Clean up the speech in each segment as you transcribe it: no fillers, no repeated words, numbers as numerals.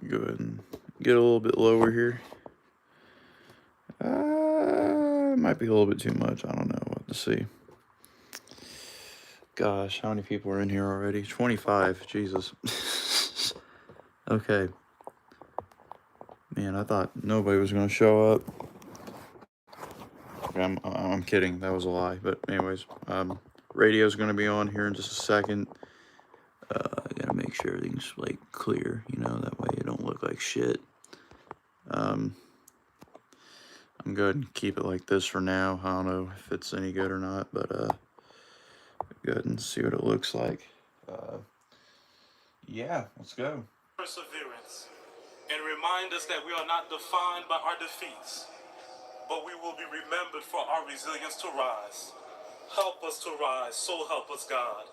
Go ahead and get a little bit lower here. Might be a little bit too much. I don't know what to see. Gosh, how many people are in here already? 25. Jesus. Okay. Man, I thought nobody was going to show up. Okay, I'm kidding. That was a lie. But anyways, radio's going to be on here in just a second. Gotta make sure everything's like clear, that way it don't look like shit. I'm going to keep it like this for now. I don't know if it's any good or not, but go ahead and see what it looks like. Yeah, let's go. Perseverance, and remind us that we are not defined by our defeats, but we will be remembered for our resilience to rise. Help us to rise, so help us God.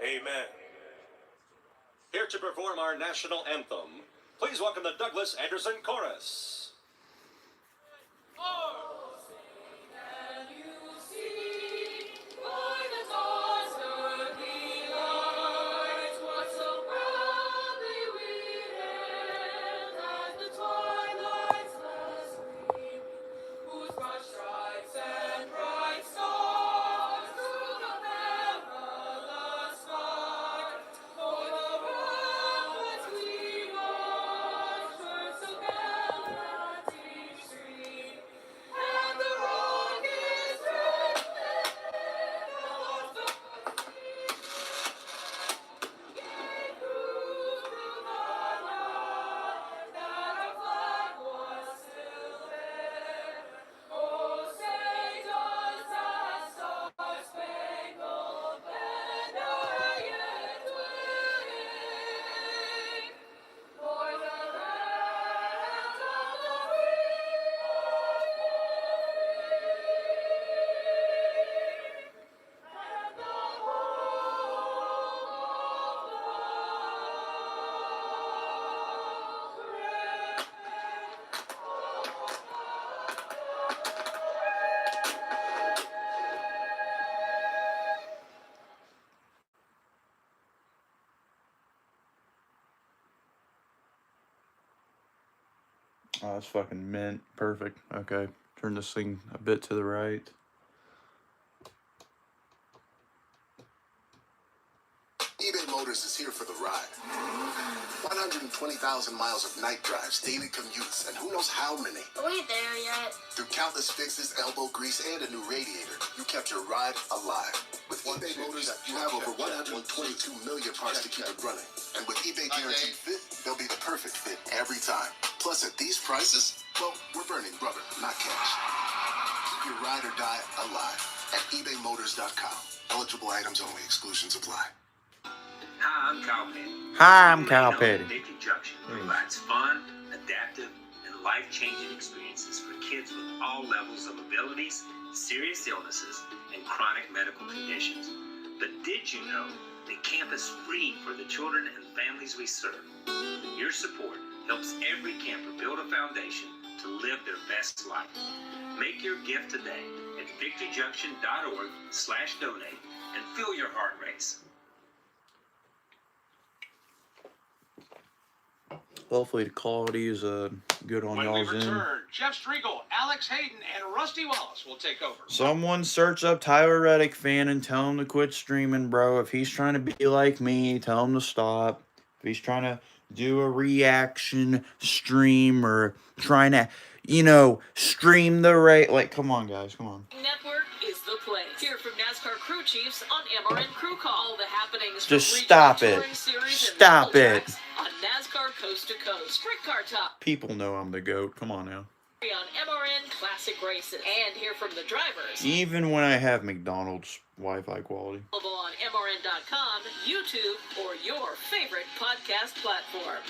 Amen. Here to perform our national anthem, please welcome the Douglas Anderson Chorus. Oh, that's fucking mint. Perfect. Okay. Turn this thing a bit to the right. eBay Motors is here for the ride. 120,000 miles of night drives, daily commutes, and who knows how many. Are we there yet? Through countless fixes, elbow grease, and a new radiator, you kept your ride alive. With eBay Motors, you have over 122 million parts to keep it running. And with eBay Guaranteed Fit, they'll be the perfect fit every time. Plus, at these prices, well, we're burning rubber, not cash. Keep your ride or die alive at ebaymotors.com. Eligible items only. Exclusions apply. Hi, I'm Kyle Petty. Hi, I'm Kyle Petty. Victory Junction provides fun, adaptive, and life-changing experiences for kids with all levels of abilities, serious illnesses, and chronic medical conditions. But did you know that camp is free for the children and families we serve? Your support helps every camper build a foundation to live their best life. Make your gift today at victoryjunction.org/donate and feel your heart race. Hopefully the quality is good on y'all's end. When we return, Jeff Striegel, Alex Hayden, and Rusty Wallace will take over. Someone search up Tyler Reddick fan and tell him to quit streaming, bro. If he's trying to be like me, tell him to stop. If he's trying to do a reaction stream or trying to, stream the race. Like, come on, guys, come on. Network is the place. Hear from NASCAR crew chiefs on MRN Crew Call. All the happenings Just from stop regional it. touring series Stop and it. tracks on NASCAR Coast to Coast. Sprint Car Top. People know I'm the GOAT. Come on now. On MRN Classic Races. And hear from the drivers. Even when I have McDonald's Wi-Fi quality. Available on MRN.com, YouTube, or your favorite podcast platform.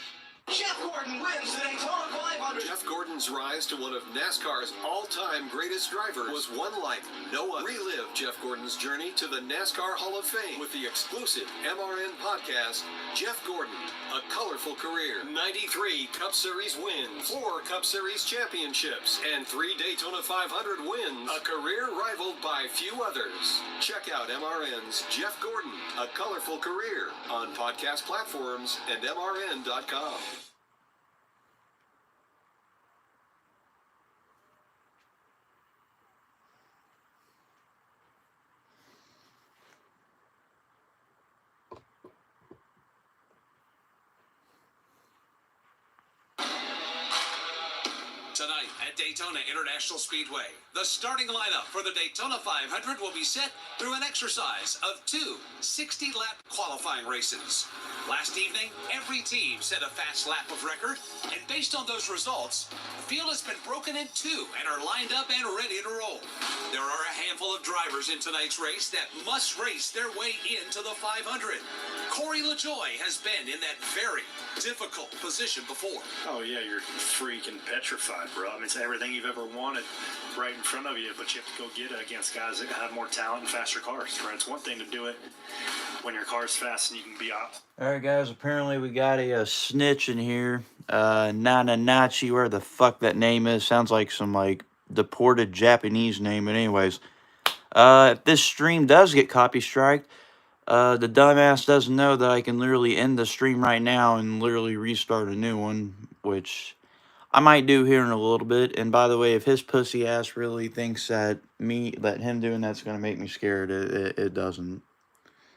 Jeff Gordon wins the Daytona 500. Jeff Gordon's rise to one of NASCAR's all-time greatest drivers was one like no other. Relive Jeff Gordon's journey to the NASCAR Hall of Fame with the exclusive MRN podcast, Jeff Gordon, A Colorful Career. 93 Cup Series wins, 4 Cup Series championships, and 3 Daytona 500 wins. A career rivaled by few others. Check out MRN's Jeff Gordon, A Colorful Career on podcast platforms and MRN.com. at Daytona International Speedway. The starting lineup for the Daytona 500 will be set through an exercise of two 60-lap qualifying races. Last evening, every team set a fast lap of record, and based on those results, the field has been broken in two and are lined up and ready to roll. There are a handful of drivers in tonight's race that must race their way into the 500. Corey LaJoy has been in that very difficult position before. Oh, yeah, you're freaking petrified, bro. I mean, it's everything you've ever wanted right in front of you, but you have to go get it against guys that have more talent and faster cars. Right? It's one thing to do it when your car's fast and you can be off. All right, guys, apparently we got a snitch in here. Nana Nachi, where the fuck that name is. Sounds like some, like, deported Japanese name. But anyways, if this stream does get copy striked, the dumbass doesn't know that I can literally end the stream right now and literally restart a new one, which I might do here in a little bit. And by the way, if his pussy ass really thinks that him doing that's going to make me scared, it doesn't.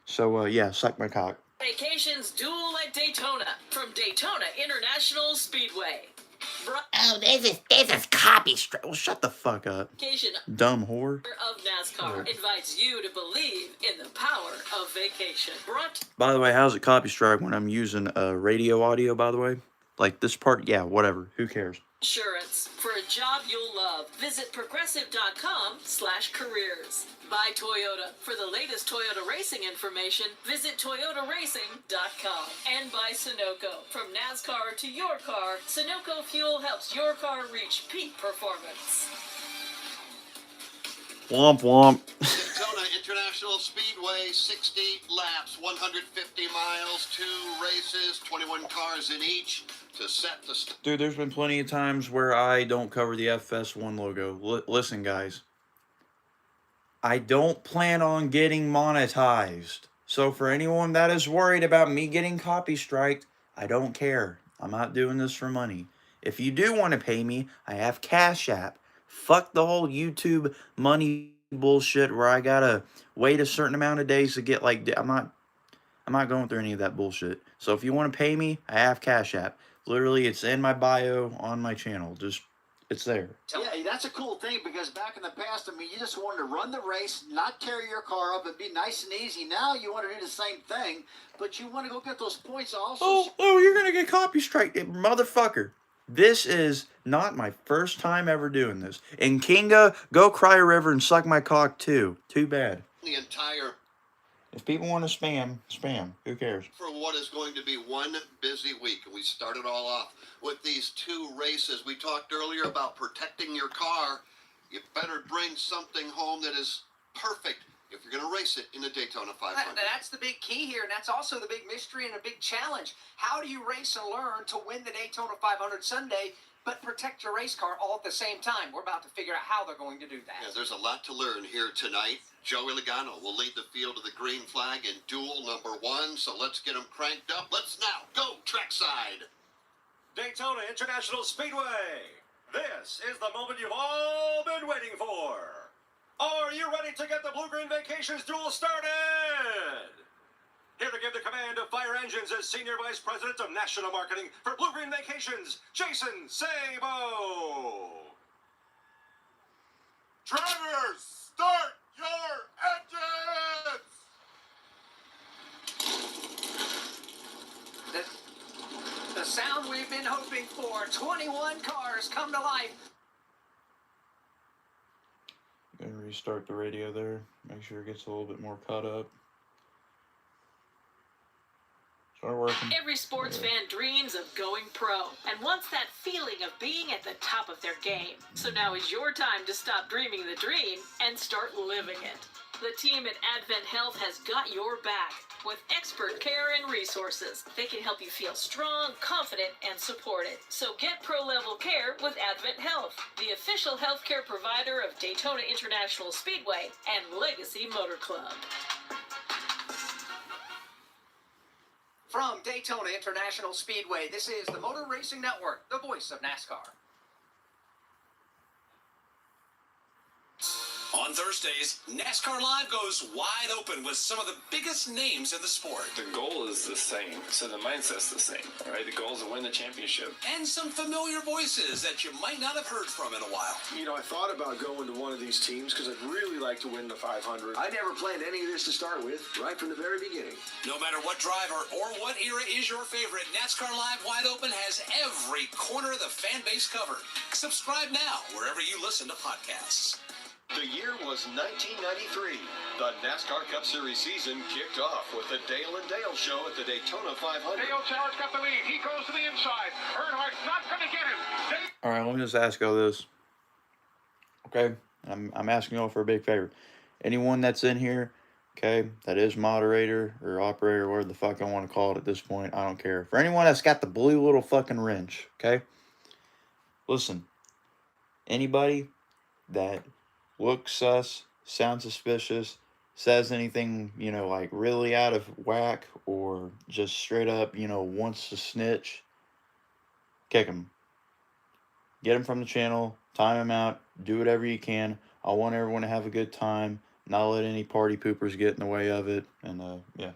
So, yeah, suck my cock. Vacations Duel at Daytona from Daytona International Speedway. Oh, this is copy strike. Well, shut the fuck up, Vacation dumb whore. of NASCAR invites you to believe in the power of vacation. By the way, how's it copy strike when I'm using radio audio, by the way? Like this part, yeah, whatever. Who cares? Insurance for a job you'll love. Visit progressive.com/careers. Buy Toyota. For the latest Toyota racing information, visit toyotaracing.com. And buy Sunoco. From NASCAR to your car, Sunoco fuel helps your car reach peak performance. Womp womp. Daytona International Speedway, 60 laps, 150 miles, 2 races, 21 cars in each to set the... Dude, there's been plenty of times where I don't cover the FS1 logo. Listen, guys. I don't plan on getting monetized. So for anyone that is worried about me getting copy striked, I don't care. I'm not doing this for money. If you do want to pay me, I have Cash App. Fuck the whole YouTube money bullshit where I gotta wait a certain amount of days to get, like, I'm not going through any of that bullshit. So if you want to pay me, I have Cash App. Literally, it's in my bio on my channel. Just, it's there. Yeah, that's a cool thing because back in the past, I mean, you just wanted to run the race, not tear your car up, and be nice and easy. Now you want to do the same thing, but you want to go get those points also. Oh, you're gonna get copy strike, motherfucker. This is not my first time ever doing this. And Kinga, go cry a river and suck my cock too. Too bad. The entire... If people want to spam, spam. Who cares? For what is going to be one busy week. We started all off with these 2 races. We talked earlier about protecting your car. You better bring something home that is perfect if you're going to race it in the Daytona 500. That's the big key here, and that's also the big mystery and a big challenge. How do you race and learn to win the Daytona 500 Sunday, but protect your race car all at the same time? We're about to figure out how they're going to do that. Yeah, there's a lot to learn here tonight. Joey Logano will lead the field to the green flag in duel number 1, so let's get him cranked up. Let's now go trackside. Daytona International Speedway. This is the moment you've all been waiting for. Are you ready to get the Blue Green Vacations duel started? Here to give the command of fire engines is Senior Vice President of National Marketing for Blue Green Vacations, Jason Sabo. Drivers, start your engines! The sound we've been hoping for. 21 cars come to life. I'm gonna restart the radio there. Make sure it gets a little bit more caught up. Start working. Every sports fan dreams of going pro and wants that feeling of being at the top of their game. So now is your time to stop dreaming the dream and start living it. The team at Advent Health has got your back with expert care and resources. They can help you feel strong, confident, and supported. So get pro-level care with Advent Health, the official healthcare provider of Daytona International Speedway and Legacy Motor Club. From Daytona International Speedway, this is the Motor Racing Network, the voice of NASCAR. On Thursdays, NASCAR Live goes wide open with some of the biggest names in the sport. The goal is the same, so the mindset's the same, right? The goal is to win the championship. And some familiar voices that you might not have heard from in a while. You know, I thought about going to one of these teams because I'd really like to win the 500. I never planned any of this to start with, right from the very beginning. No matter what driver or what era is your favorite, NASCAR Live Wide Open has every corner of the fan base covered. Subscribe now wherever you listen to podcasts. The year was 1993. The NASCAR Cup Series season kicked off with the Dale and Dale show at the Daytona 500. Dale Tallard's got the lead. He goes to the inside. Earnhardt's not going to get him. All right, let me just ask y'all this. Okay, I'm asking y'all for a big favor. Anyone that's in here, okay, that is moderator or operator, whatever the fuck I want to call it at this point, I don't care. For anyone that's got the blue little fucking wrench, okay, listen, anybody that looks sus, sounds suspicious, says anything, you know, like really out of whack or just straight up, you know, wants to snitch, kick him. Get him from the channel, time him out, do whatever you can. I want everyone to have a good time, not let any party poopers get in the way of it, and yeah.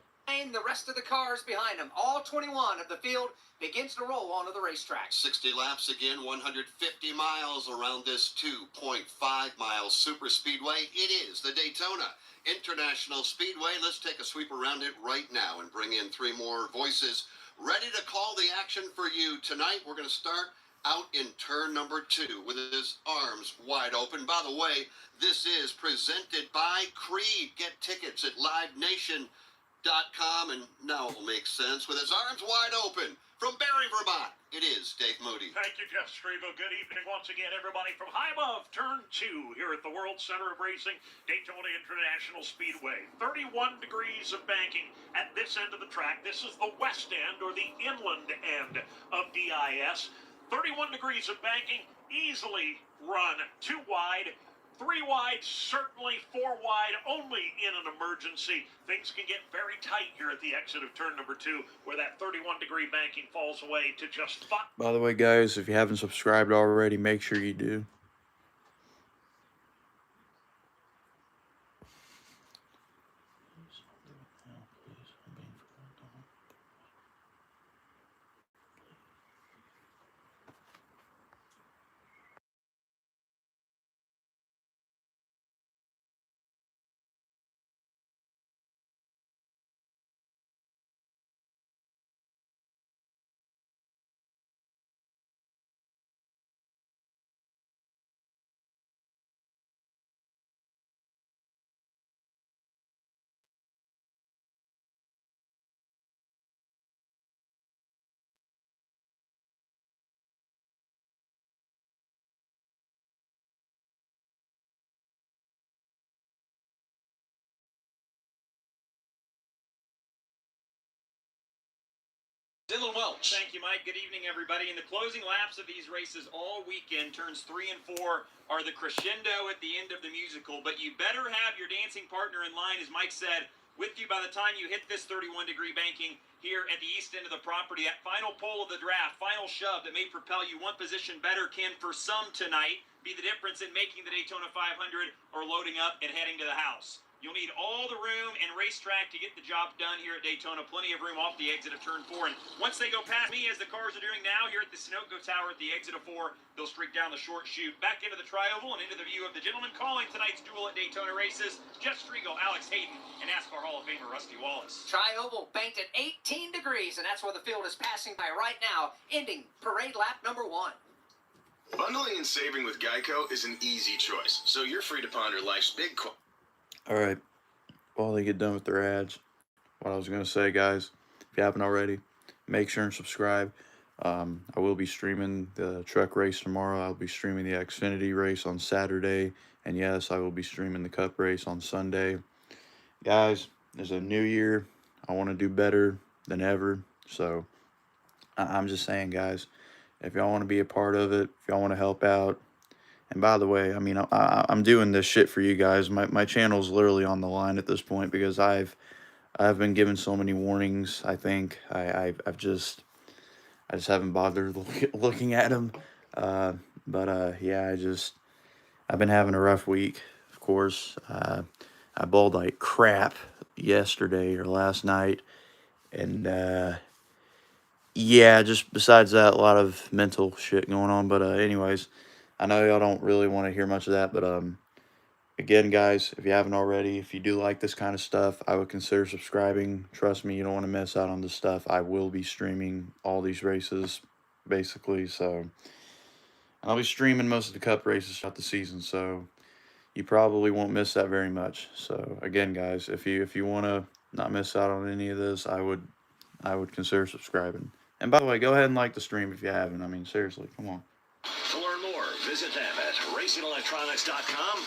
The rest of the cars behind him, all 21 of the field, begins to roll onto the racetrack. 60 laps again, 150 miles around this 2.5-mile super speedway. It is the Daytona International Speedway. Let's take a sweep around it right now and bring in three more voices ready to call the action for you tonight. We're going to start out in turn number 2 with his arms wide open. By the way, this is presented by Creed. Get tickets at livenation.com, and now it will make sense. With his arms wide open from Barrie, Vermont, it is Dave Moody. Thank you, Jeff Striegel. Good evening once again, everybody, from high above turn 2 here at the World Center of Racing, Daytona International Speedway. 31 degrees of banking at this end of the track. This is the west end, or the inland end of DIS. 31 degrees of banking, easily run 2 wide, 3 wide, certainly 4 wide, only in an emergency. Things can get very tight here at the exit of turn number 2, where that 31-degree banking falls away to just 5. By the way, guys, if you haven't subscribed already, make sure you do. Dylan Welch. Thank you, Mike. Good evening, everybody. In the closing laps of these races all weekend, turns 3 and 4 are the crescendo at the end of the musical, but you better have your dancing partner in line, as Mike said, with you by the time you hit this 31-degree banking here at the east end of the property. That final pull of the draft, final shove that may propel you one position better can, for some tonight, be the difference in making the Daytona 500 or loading up and heading to the house. You'll need all the room and racetrack to get the job done here at Daytona. Plenty of room off the exit of turn 4. And once they go past me, as the cars are doing now here at the Sunoco Tower at the exit of 4, they'll streak down the short chute, back into the tri-oval and into the view of the gentleman calling tonight's duel at Daytona races, Jeff Striegel, Alex Hayden, and NASCAR Hall of Famer Rusty Wallace. Tri-oval banked at 18 degrees, and that's where the field is passing by right now, ending parade lap number 1. Bundling and saving with Geico is an easy choice, so you're free to ponder life's big questions. All right. While they get done with their ads, what I was going to say, guys, if you haven't already, make sure and subscribe. I will be streaming the truck race tomorrow. I'll be streaming the Xfinity race on Saturday. And yes, I will be streaming the Cup race on Sunday. Guys, there's a new year. I want to do better than ever. So I'm just saying, guys, if y'all want to be a part of it, if y'all want to help out. And by the way, I mean, I'm doing this shit for you guys. My channel's literally on the line at this point because I've been given so many warnings. I think I just haven't bothered looking at them. Yeah, I've been having a rough week. Of course. I bowled like crap yesterday or last night. And, yeah, just besides that, a lot of mental shit going on. But, anyways, I know y'all don't really want to hear much of that. But, again, guys, if you haven't already, if you do like this kind of stuff, I would consider subscribing. Trust me, you don't want to miss out on this stuff. I will be streaming all these races, basically. So, I'll be streaming most of the cup races throughout the season. So, you probably won't miss that very much. So, again, guys, if you want to not miss out on any of this, I would consider subscribing. And by the way, go ahead and like the stream if you haven't. I mean, seriously, come on. To learn more, visit them at racingelectronics.com.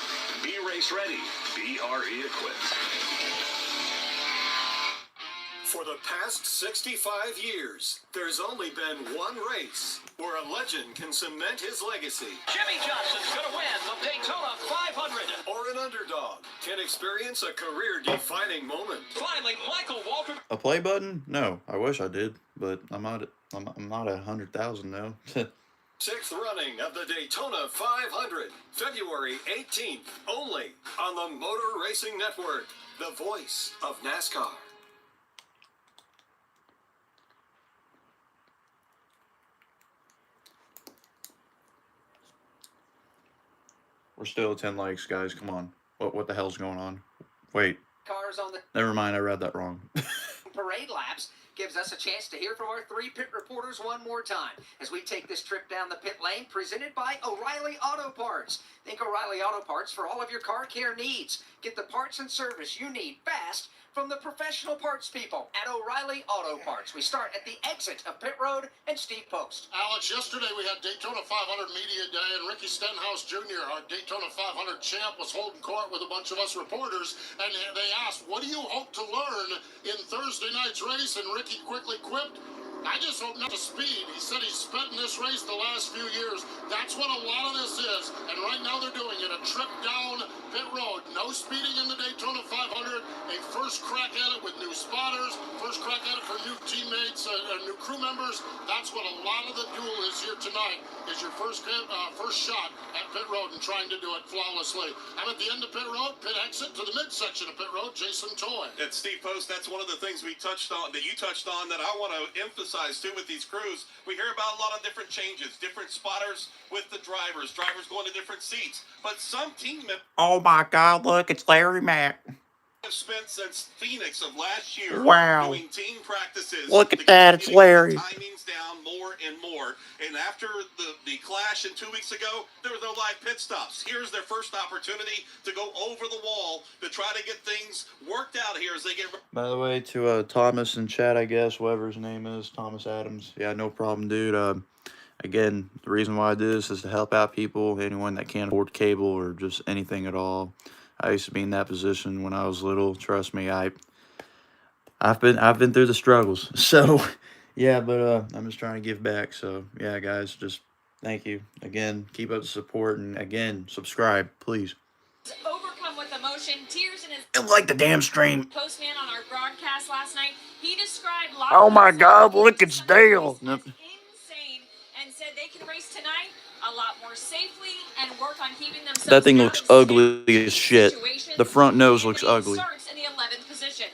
Be race ready. Be RE equipped. For the past 65 years, there's only been one race where a legend can cement his legacy. Jimmy Johnson's going to win the Daytona 500. Or an underdog can experience a career-defining moment. Finally, Michael Walker. A play button? No, I wish I did, but I'm not at 100,000 now. Sixth running of the Daytona 500, February 18th, only on the Motor Racing Network, the voice of NASCAR. We're still at 10 likes, guys. Come on. What the hell's going on? Wait. Cars on the Never mind. I read that wrong. parade laps gives us a chance to hear from our three pit reporters one more time as we take this trip down the pit lane, presented by O'Reilly Auto Parts. Think O'Reilly Auto Parts for all of your car care needs. Get the parts and service you need fast from the professional parts people at O'Reilly Auto Parts. We start at the exit of Pit Road and Steve Post. Alex, yesterday we had Daytona 500 Media Day, and Ricky Stenhouse Jr., our Daytona 500 champ, was holding court with a bunch of us reporters, and they asked, what do you hope to learn in Thursday night's race? And Ricky quickly quipped, I just hope not to speed. He said he's spent in this race the last few years. That's what a lot of this is. And right now they're doing it. A trip down pit road. No speeding in the Daytona 500. A first crack at it with new spotters. First crack at it for new teammates and new crew members. That's what a lot of the duel is here tonight. Is your first shot at pit road and trying to do it flawlessly. I'm at the end of pit road. Pit exit to the midsection of pit road. Jason Toy. And Steve Post, that's one of the things we touched on, that you touched on, that I want to emphasize too with these crews. We hear about a lot of different changes, different spotters with the drivers going to different seats. But some team members, Oh my God! Look, it's Larry Mack. have spent since Phoenix of last year doing team practices. Look at that, it's Larry. Timings down more and more. And after the clash 2 weeks ago, there were no live pit stops. Here's their first opportunity to go over the wall to try to get things worked out here as they get. By the way, to Thomas in chat, I guess, whatever his name is, Thomas Adams. Yeah, no problem, dude. Again, the reason why I do this is to help out people, anyone that can't afford cable or just anything at all. I used to be in that position when I was little. Trust me, I've been through the struggles. So, yeah, but I'm just trying to give back. So, yeah, guys, just thank you again. Keep up the support, and again, subscribe, please. Overcome with emotion, tears in his. And like the damn stream. Postman on our broadcast last night, he described. Oh my God! Look, it's Dale. Insane, and said they can race tonight a lot more safely and work on keeping themselves. That thing looks ugly as shit. The front nose looks ugly. Starts in the 11th position.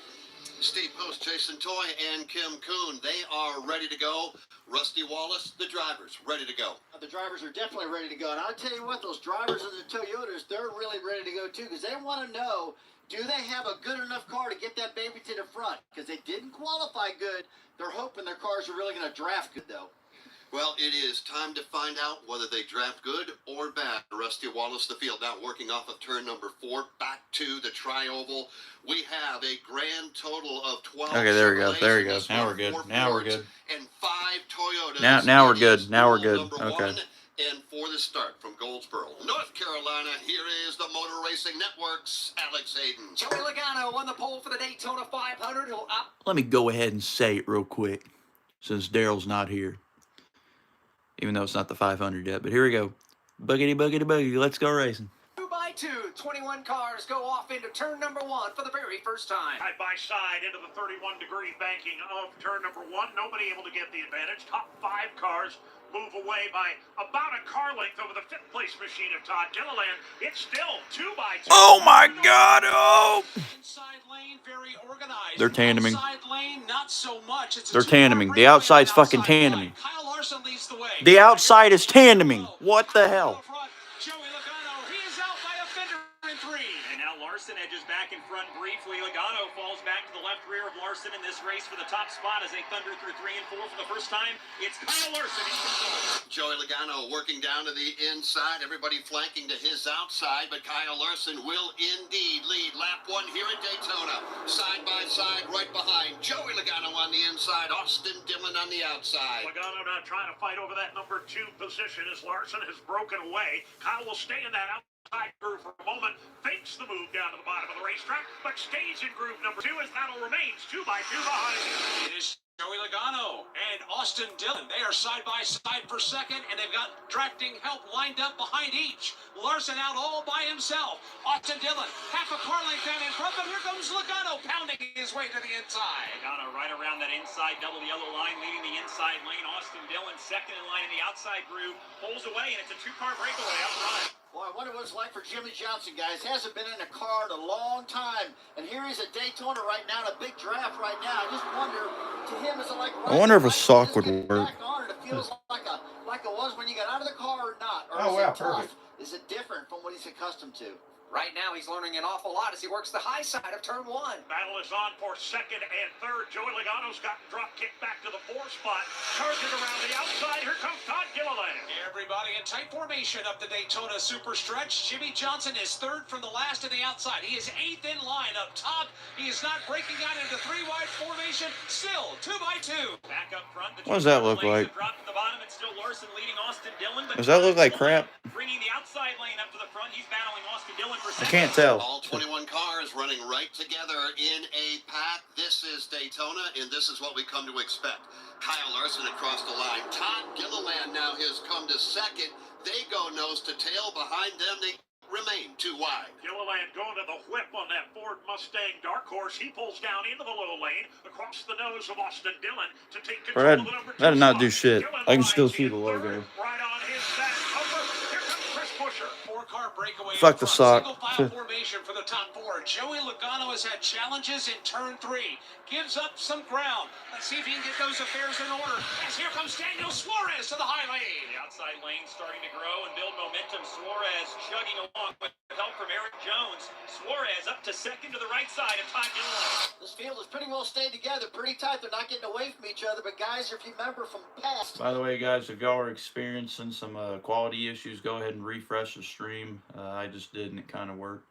Steve Post, Jason Toy, and Kim Kuhn, they are ready to go. Rusty Wallace, the drivers, ready to go. The drivers are definitely ready to go. And I'll tell you what, those drivers in the Toyotas, they're really ready to go too, because they want to know, do they have a good enough car to get that baby to the front? Because they didn't qualify good. They're hoping their cars are really going to draft good, though. Well, it is time to find out whether they draft good or bad. Rusty Wallace, the field, now working off of turn number 4, back to the tri-oval. We have a grand total of 12. Okay, there we go. Chevrolets There we in go. this Now one, we're good. 4 Now we're Fords, good. And 5 Toyotas. Now we're It good. is Now we're duel good. number Okay. 1. And for the start from Goldsboro, North Carolina, here is the Motor Racing Network's Alex Hayden. Joey Logano won the pole for the Daytona 500. He'll up. Let me go ahead and say it real quick, since Daryl's not here. Even though it's not the 500 yet, but here we go. Boogity, boogity, boogity. Let's go racing. 2 by 2, 21 cars go off into turn number 1 for the very first time. Side by side into the 31-degree banking of turn number 1. Nobody able to get the advantage. Top 5 cars move away by about a car length over the fifth place machine of Todd Gilliland. It's still 2x2. Oh my God! Oh! Inside lane, very organized. They're tandeming. Outside lane, not so much. It's a They're two-car tandeming. The breakaway on outside's that fucking outside line. tandeming. Kyle Larson leads the way. The outside is tandeming. What the hell? Joey Logano, he is out by a fender in 3. And now Larson edges back in front briefly. Logano falls back to the left rear of Larson in this race for the top spot as they thunder through 3 and 4 for the first time. It's Kyle Larson in control. Joey Logano working down to the inside, everybody flanking to his outside, but Kyle Larson will indeed lead lap 1 here at Daytona. Side by side, right behind Joey Logano on the inside, Austin Dillon on the outside. Logano not trying to fight over that number 2 position as Larson has broken away. Kyle will stay in that outside groove for a moment, fakes the move down to the bottom of the racetrack, but stays in groove number 2 as that'll remains 2x2 behind him. It is Joey Logano and Austin Dillon. They are side by side for second, and they've got drafting help lined up behind each. Larson out all by himself. Austin Dillon, half a car length down in front, but here comes Logano pounding his way to the inside. Logano right around that inside double yellow line, leading the inside lane. Austin Dillon second in line in the outside groove, pulls away, and it's a 2-car breakaway up front. Boy, I wonder what it's like for Jimmy Johnson, guys. Hasn't been in a car in a long time. And here he's at Daytona right now in a big draft right now. I just wonder, to him, is it like... I wonder if a sock would work. Back on it, it feels like it was when you got out of the car or not. Or Oh, wow, perfect. Is it different from what he's accustomed to? Right now, he's learning an awful lot as he works the high side of turn 1. Battle is on for second and third. Joey Logano's got drop kick back to the 4 spot. Charging around the outside. Here comes Todd Gilliland. Everybody in tight formation up the Daytona super stretch. Jimmy Johnson is third from the last to the outside. He is 8th in line up top. He is not breaking out into 3-wide formation. Still 2x2. Back up front. What does that look like? Drop to the bottom. It's still Larson leading Austin Dillon. Does that look like crap? Bringing the outside lane up to the front. He's battling Austin Dillon for I second. can't tell. All 21 cars running right together in a pack. This is Daytona, and this is what we come to expect. Kyle Larson across the line. Todd Gilliland now has come to second. They go nose to tail. Behind them, they remain too wide. Gilliland going to the whip on that Ford Mustang Dark Horse. He pulls down into the low lane across the nose of Austin Dillon to take control of the number 2 That did not spot. do shit. Dillon I can rides still see in the logo. third, right on his back. Over. Here comes Chris Busher. 4-car breakaway. Fuck the sock. Single file formation for the top 4. Joey Logano has had challenges in turn 3. Gives up some ground. Let's see if he can get those affairs in order. As here comes Daniel Suarez to the high lane. The outside lane starting to grow and build momentum. Suarez chugging along with help from Eric Jones. Suarez up to second to the right side of Todd Gilliland. This field has pretty well stayed together, pretty tight. They're not getting away from each other. But, guys, if you remember from past... By the way, guys, if y'all are experiencing some quality issues, go ahead and refresh the stream. I just did, and it kind of worked.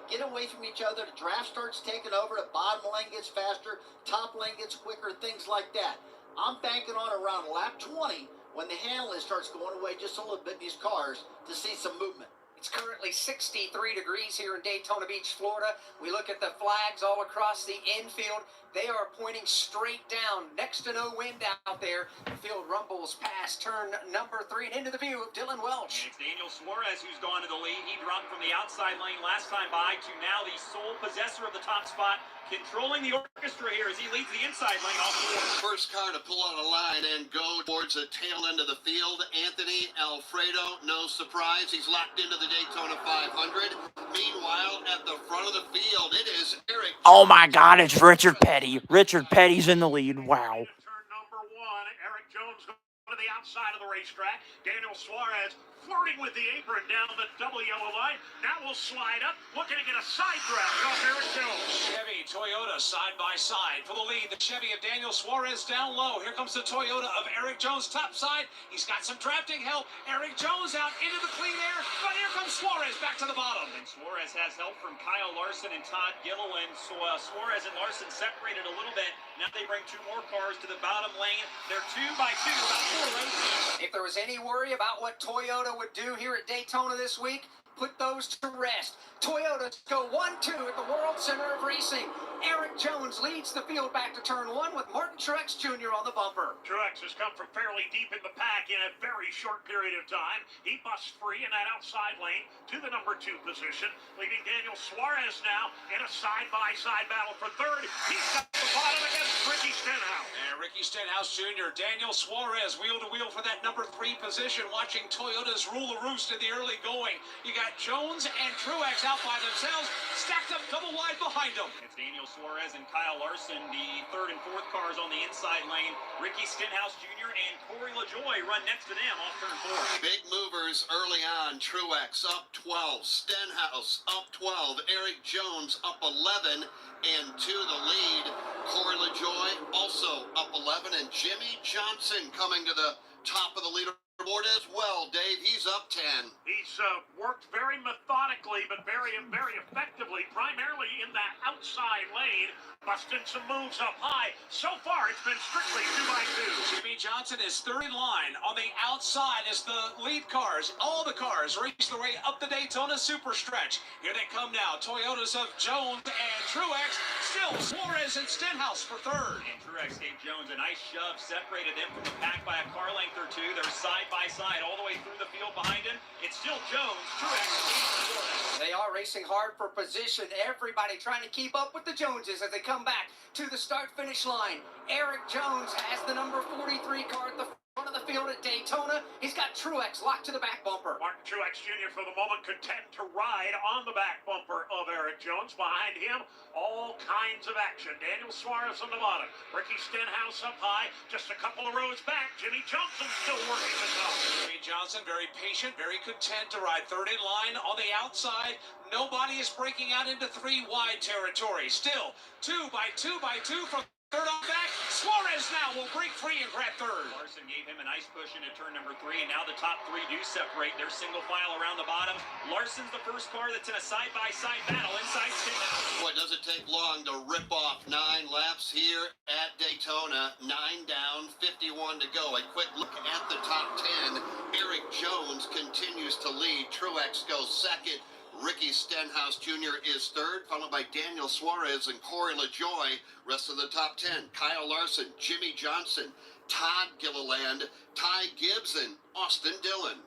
Get away from each other. The draft starts taking over. The bottom lane gets faster. Top lane gets quicker. Things like that. I'm banking on around lap 20 when the handling starts going away just a little bit in these cars to see some movement. It's currently 63 degrees here in Daytona Beach, Florida. We look at the flags all across the infield. They are pointing straight down. Next to no wind out there. The field rumbles past turn number 3 and into the view of Dylan Welch. And it's Daniel Suarez who's gone to the lead. He dropped from the outside lane last time by to now the sole possessor of the top spot, controlling the orchestra here as he leads the inside lane off the board. First car to pull on a line and go towards the tail end of the field. Anthony Alfredo, no surprise, he's locked into the Daytona 500. Meanwhile, at the front of the field, it is Eric. Oh my God, it's Richard Petty. Richard Petty's in the lead. Wow. Turn number 1. Eric Jones going to the outside of the racetrack. Daniel Suarez flirting with the apron down the double yellow line. Now we'll slide up, looking to get a side draft off Eric Jones. Chevy, Toyota, side by side for the lead. The Chevy of Daniel Suarez down low. Here comes the Toyota of Eric Jones, top side. He's got some drafting help. Eric Jones out into the clean air, but here comes Suarez back to the bottom. And Suarez has help from Kyle Larson and Todd Gilliland. So Suarez and Larson separated a little bit. Now they bring 2 more cars to the bottom lane. They're 2x2, about 4 lanes. If there was any worry about what Toyota would do here at Daytona this week, put those to rest. Toyotas go 1-2 at the World Center of Racing. Eric Jones leads the field back to turn one with Martin Truex Jr. on the bumper. Truex has come from fairly deep in the pack in a very short period of time. He busts free in that outside lane to the number 2 position, leaving Daniel Suarez now in a side-by-side battle for third. He's got the bottom against Ricky Stenhouse. And Ricky Stenhouse Jr., Daniel Suarez, wheel-to-wheel for that number 3 position, watching Toyota's rule the roost in the early going. You got Jones and Truex out by themselves, stacked up double wide behind them. It's Daniel Suarez and Kyle Larson, the third and fourth cars on the inside lane. Ricky Stenhouse Jr. and Corey LaJoie run next to them off turn 4. Big movers early on. Truex up 12. Stenhouse up 12. Eric Jones up 11. And to the lead, Corey LaJoie also up 11. And Jimmy Johnson coming to the top of the leaderboard as well. Dave, he's up 10. He's worked very methodically, but very effectively, primarily in that outside lane, busting some moves up high. So far, it's been strictly 2x2. Jimmy Johnson is third in line. On the outside as the lead cars, all the cars race their way up the Daytona super stretch. Here they come now. Toyotas of Jones and Truex. Still Suarez and Stenhouse for third. And Truex gave Jones a nice shove, separated them from the pack by a car length or two. They're side by side all the way through the field behind him. It's still Jones, Truex, and Suarez. They are racing hard for position. Everybody trying to keep up with the Joneses as they come back to the start-finish line. Eric Jones has the number 43 car at the front of the field at Daytona. He's got Truex locked to the back bumper. Martin Truex Jr. for the moment content to ride on the back bumper of Eric Jones. Behind him, all kinds of action. Daniel Suarez on the bottom. Ricky Stenhouse up high. Just a couple of rows back. Jimmy Johnson still working the top. Jimmy Johnson very patient, very content to ride third in line on the outside. Nobody is breaking out into 3 wide territory. Still 2 by 2 by 2 from third on back. Suarez now will break free and grab third. Larson gave him a nice push into turn number 3, and now the top 3 do separate. They're single file around the bottom. Larson's the first car that's in a side-by-side battle inside Stenhouse. Boy, does it take long to rip off 9 laps here at Daytona. 9 down, 51 to go. A quick look at the top 10. Eric Jones continues to lead. Truex goes second. Ricky Stenhouse Jr. is third, followed by Daniel Suarez and Corey LaJoie. Rest of the top 10, Kyle Larson, Jimmy Johnson, Todd Gilliland, Ty Gibbs, and Austin Dillon.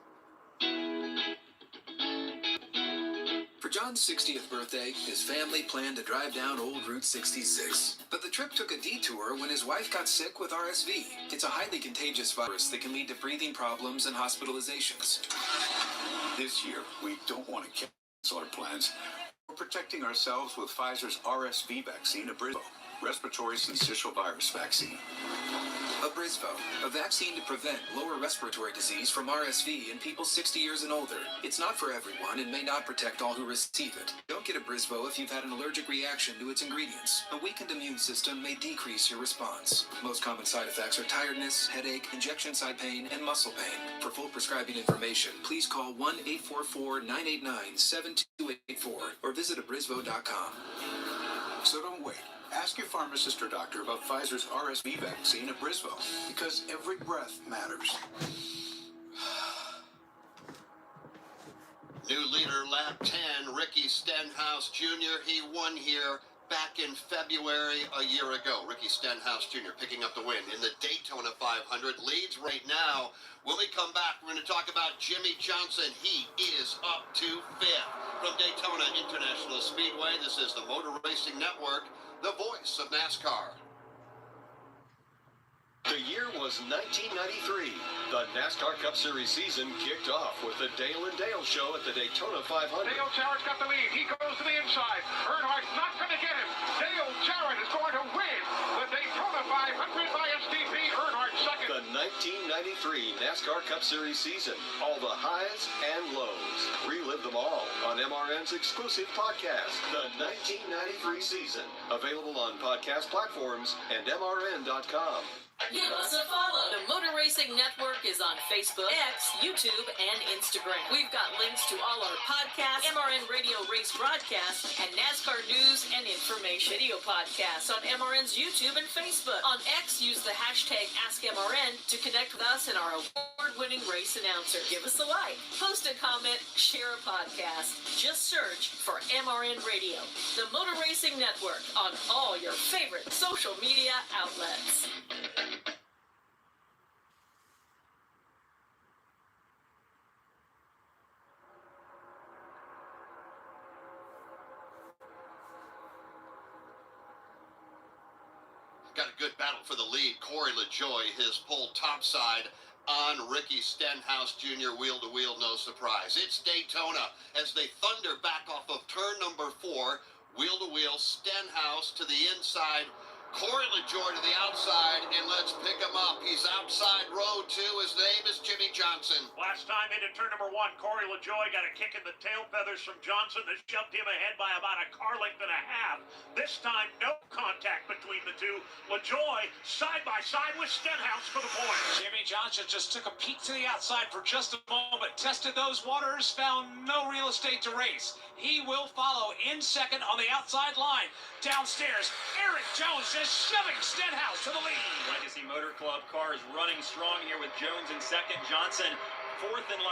For John's 60th birthday, his family planned to drive down Old Route 66. But the trip took a detour when his wife got sick with RSV. It's a highly contagious virus that can lead to breathing problems and hospitalizations. This year, we don't want to cancel our plans. We're protecting ourselves with Pfizer's RSV vaccine, Abrysvo, respiratory syncytial virus vaccine. Abrysvo, a vaccine to prevent lower respiratory disease from RSV in people 60 years and older. It's not for everyone and may not protect all who receive it. Don't get Abrysvo if you've had an allergic reaction to its ingredients. A weakened immune system may decrease your response. Most common side effects are tiredness, headache, injection site pain, and muscle pain. For full prescribing information, please call 1-844-989-7284 or visit abrysvo.com. So don't wait. Ask your pharmacist or doctor about Pfizer's RSV vaccine, Abrysvo, because every breath matters. New leader, lap 10, Ricky Stenhouse Jr. He won here back in February a year ago. Ricky Stenhouse Jr. picking up the win in the Daytona 500. Leads right now. When we come back, we're going to talk about Jimmy Johnson. He is up to 5th from Daytona International Speedway. This is the Motor Racing Network, the voice of NASCAR. The year was 1993. The NASCAR Cup Series season kicked off with the Dale and Dale show at the Daytona 500. Dale Jarrett's got the lead. He goes to the inside. Earnhardt's not going to get him. Dale Jarrett is going to win the Daytona 500 by STP. Earnhardt second. The 1993 NASCAR Cup Series season. All the highs and lows. Relive them all on MRN's exclusive podcast, The 1993 Season. Available on podcast platforms and MRN.com. Give us a follow. The Motor Racing Network is on Facebook, X, YouTube, and Instagram. We've got links to all our podcasts, MRN Radio Race broadcasts, and NASCAR news and information. Video podcasts on MRN's YouTube and Facebook. On X, use the hashtag AskMRN to connect with us and our award-winning race announcer. Give us a like, post a comment, share a podcast. Just search for MRN Radio, the Motor Racing Network, on all your favorite social media outlets. Got a good battle for the lead. Corey LaJoie has pulled topside on Ricky Stenhouse Jr. wheel-to-wheel, no surprise. It's Daytona as they thunder back off of turn number 4. Wheel-to-wheel, Stenhouse to the inside. Corey LaJoie to the outside, and let's pick him up. He's outside row 2. His name is Jimmy Johnson. Last time into turn number 1, Corey LaJoie got a kick in the tail feathers from Johnson that shoved him ahead by about a car length and a half. This time, no contact between the two. LaJoie side by side with Stenhouse for the points. Jimmy Johnson just took a peek to the outside for just a moment, tested those waters, found no real estate to race. He will follow in second on the outside line. Downstairs, Eric Jones just shoving Stenhouse to the lead. Legacy Motor Club car is running strong here with Jones in second. Johnson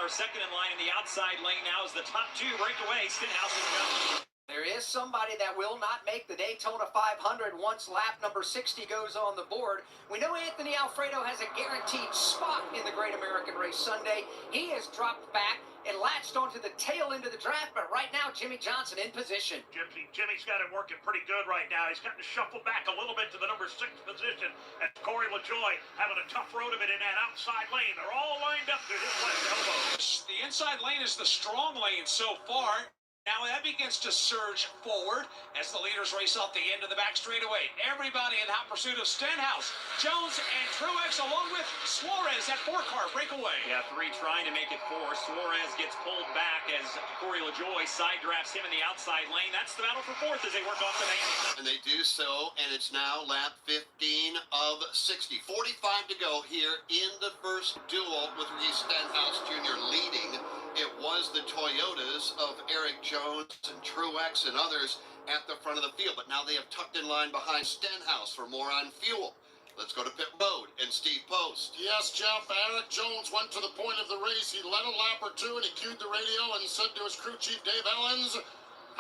second in line in the outside lane now as the top 2 break away. Stenhouse is going. There is somebody that will not make the Daytona 500 once lap number 60 goes on the board. We know Anthony Alfredo has a guaranteed spot in the Great American Race Sunday. He has dropped back and latched onto the tail end of the draft, but right now Jimmy Johnson in position. Jimmy's got it working pretty good right now. He's got to shuffle back a little bit to the number 6 position as Corey LaJoie having a tough road of it in that outside lane. They're all lined up to his left elbow. The inside lane is the strong lane so far. Now that begins to surge forward as the leaders race off the end of the back straightaway. Everybody in hot pursuit of Stenhouse. Jones and Truex along with Suarez at 4-car breakaway. Yeah, 3 trying to make it 4. Suarez gets pulled back as Corey LaJoie side drafts him in the outside lane. That's the battle for 4th as they work off the main. And they do so, and it's now lap 15 of 60. 45 to go here in the first duel with Ricky Stenhouse Jr. leading. It was the Toyotas of Eric Jones and Truex and others at the front of the field, but now they have tucked in line behind Stenhouse for more on fuel. Let's go to pit road and Steve Post. Yes, Jeff, Eric Jones went to the point of the race. He led a lap or 2 and he cued the radio and said to his crew chief, Dave Ellens,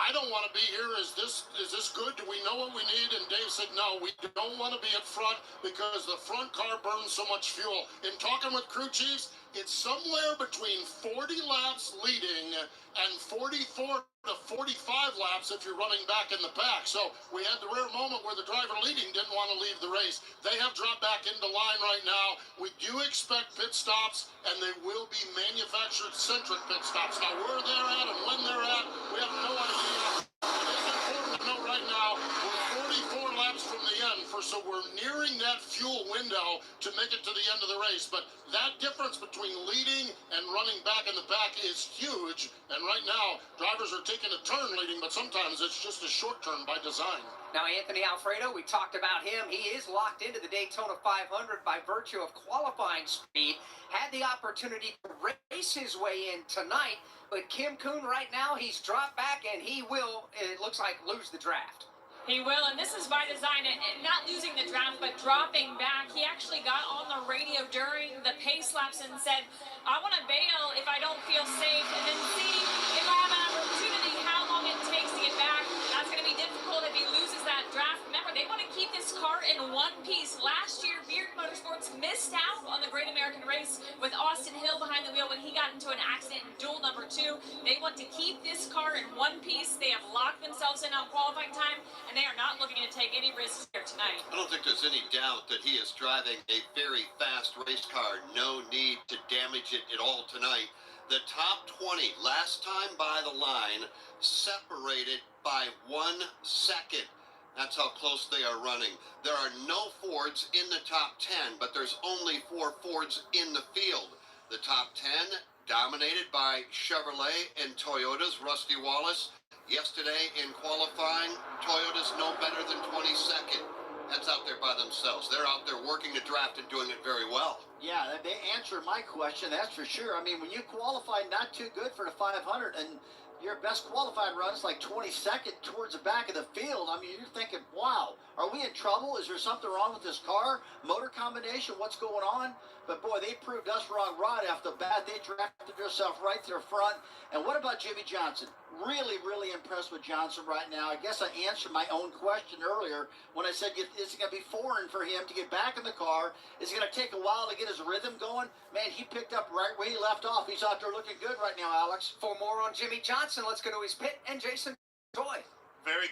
I don't want to be here. Is this good? Do we know what we need? And Dave said, no, we don't want to be at front because the front car burns so much fuel. In talking with crew chiefs, it's somewhere between 40 laps leading and 44 to 45 laps if you're running back in the pack. So we had the rare moment where the driver leading didn't want to leave the race. They have dropped back into line right now. We do expect pit stops, and they will be manufacturer-centric pit stops. Now, where they're at and when they're at, we have no idea. It is important to note right now, we're 44 laps from the end, so we're nearing that fuel window to make it to the end of the race. But that difference between leading and running back in the back is huge. And right now, drivers are taking a turn leading, but sometimes it's just a short turn by design. Now, Anthony Alfredo, we talked about him. He is locked into the Daytona 500 by virtue of qualifying speed. Had the opportunity to race his way in tonight, but Kim Kuhn right now, he's dropped back, and he will, it looks like, lose the draft. He will, and this is by design, and not losing the draft, but dropping back. He actually got on the radio during the pace laps and said, I want to bail if I don't feel safe, and then see if I have an opportunity, how long it takes to get back. That's going to be difficult if he loses that draft. Remember, they want to keep this car in one piece. Last year, Beard Motorsports missed out on the Great American Race with Austin Hill behind the wheel when he got into an accident in duel number 2. They want to keep this car in one piece. They have locked themselves in on qualifying time, and they are not looking to take any risks here tonight. I don't think there's any doubt that he is driving a very fast race car. No need to damage it at all tonight. The top 20, last time by the line, separated by 1 second. That's how close they are running. There are no Fords in the top 10, but there's only 4 Fords in the field. The top 10 dominated by Chevrolet and Toyotas. Rusty Wallace, yesterday in qualifying, Toyota's no better than 22nd. That's out there by themselves. They're out there working the draft and doing it very well. Yeah, Yeah, they answered my question, that's for sure. I mean, when you qualify not too good for the 500 and your best qualified run is like 22nd towards the back of the field, I mean, you're thinking, wow, are we in trouble? Is there something wrong with this car? Motor combination, what's going on? But boy, they proved us wrong right off the bat. They drafted themselves right to the front. And what about Jimmy Johnson? Really, really impressed with Johnson right now. I guess I answered my own question earlier when I said, is it going to be foreign for him to get back in the car? Is it going to take a while to get his rhythm going? Man, he picked up right where he left off. He's out there looking good right now, Alex. For more on Jimmy Johnson, let's go to his pit and Jason Toy. Very,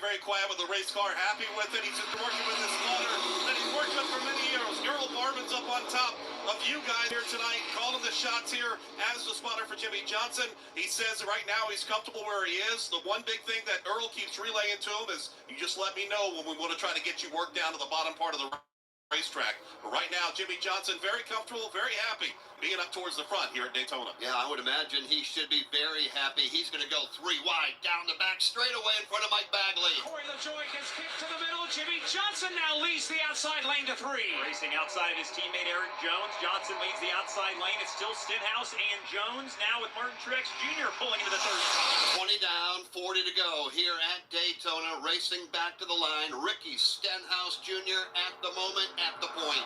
very quiet with the race car. Happy with it. He's been working with his spotter that he's worked with for many years. Earl Barman's up on top of you guys here tonight, calling the shots here as the spotter for Jimmy Johnson. He says right now he's comfortable where he is. The one big thing that Earl keeps relaying to him is, you just let me know when we want to try to get you worked down to the bottom part of the racetrack. But right now, Jimmy Johnson, very comfortable, very happy being up towards the front here at Daytona. Yeah, I would imagine he should be very happy. He's going to go 3 wide down the back straight away in front of Mike Bagley. Corey LaJoie gets kicked to the middle. Jimmy Johnson now leads the outside lane to 3. Racing outside of his teammate Eric Jones. Johnson leads the outside lane. It's still Stenhouse and Jones now with Martin Truex Jr. pulling into the third spot. 20 down, 40 to go here at Daytona. Racing back to the line. Ricky Stenhouse Jr. at the moment at the point.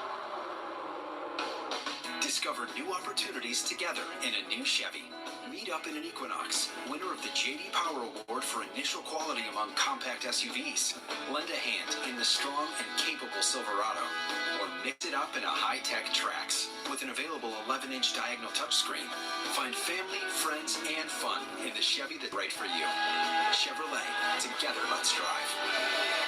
Discover new opportunities together in a new Chevy. Meet up in an Equinox, winner of the J.D. Power Award for initial quality among compact SUVs. Lend a hand in the strong and capable Silverado, or mix it up in a high-tech Trax with an available 11-inch diagonal touchscreen. Find family, friends, and fun in the Chevy that's right for you. Chevrolet, together let's drive.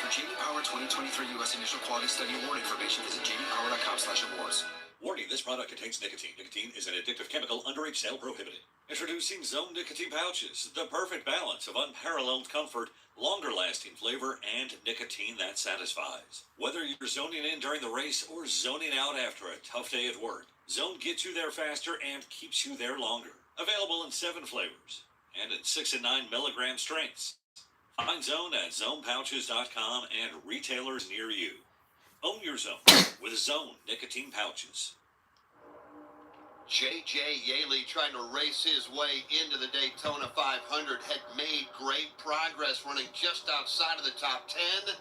For J.D. Power 2023 U.S. Initial Quality Study Award information, visit jdpower.com/awards. Warning, this product contains nicotine. Nicotine is an addictive chemical, underage sale prohibited. Introducing Zone Nicotine Pouches, the perfect balance of unparalleled comfort, longer-lasting flavor, and nicotine that satisfies. Whether you're zoning in during the race or zoning out after a tough day at work, Zone gets you there faster and keeps you there longer. Available in 7 flavors and in 6 and 9 milligram strengths. Find Zone at zonepouches.com and retailers near you. Own your Zone with Zone Nicotine Pouches. J.J. Yaley, trying to race his way into the Daytona 500, had made great progress, running just outside of the top 10,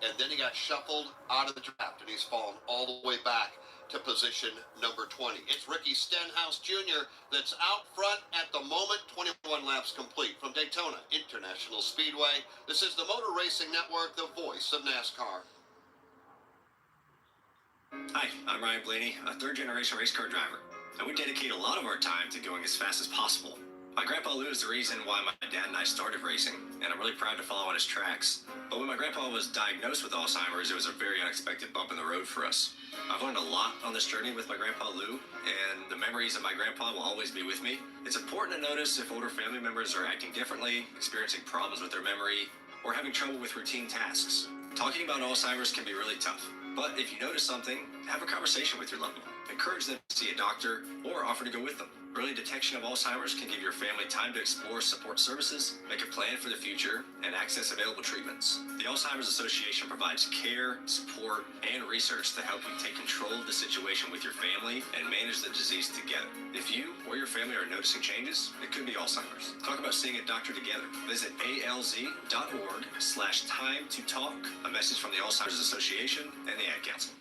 and then he got shuffled out of the draft, and he's fallen all the way back to position number 20. It's Ricky Stenhouse Jr. that's out front at the moment. 21 laps complete from Daytona International Speedway. This is the Motor Racing Network, the voice of NASCAR. Hi, I'm Ryan Blaney, a third-generation race car driver, and we dedicate a lot of our time to going as fast as possible. My grandpa Lou is the reason why my dad and I started racing, and I'm really proud to follow on his tracks. But when my grandpa was diagnosed with Alzheimer's, it was a very unexpected bump in the road for us. I've learned a lot on this journey with my grandpa Lou, and the memories of my grandpa will always be with me. It's important to notice if older family members are acting differently, experiencing problems with their memory, or having trouble with routine tasks. Talking about Alzheimer's can be really tough. But if you notice something, have a conversation with your loved one. Encourage them to see a doctor or offer to go with them. Early detection of Alzheimer's can give your family time to explore support services, make a plan for the future, and access available treatments. The Alzheimer's Association provides care, support, and research to help you take control of the situation with your family and manage the disease together. If you or your family are noticing changes, it could be Alzheimer's. Talk about seeing a doctor together. Visit alz.org/time to talk. A message from the Alzheimer's Association and the Ad Council.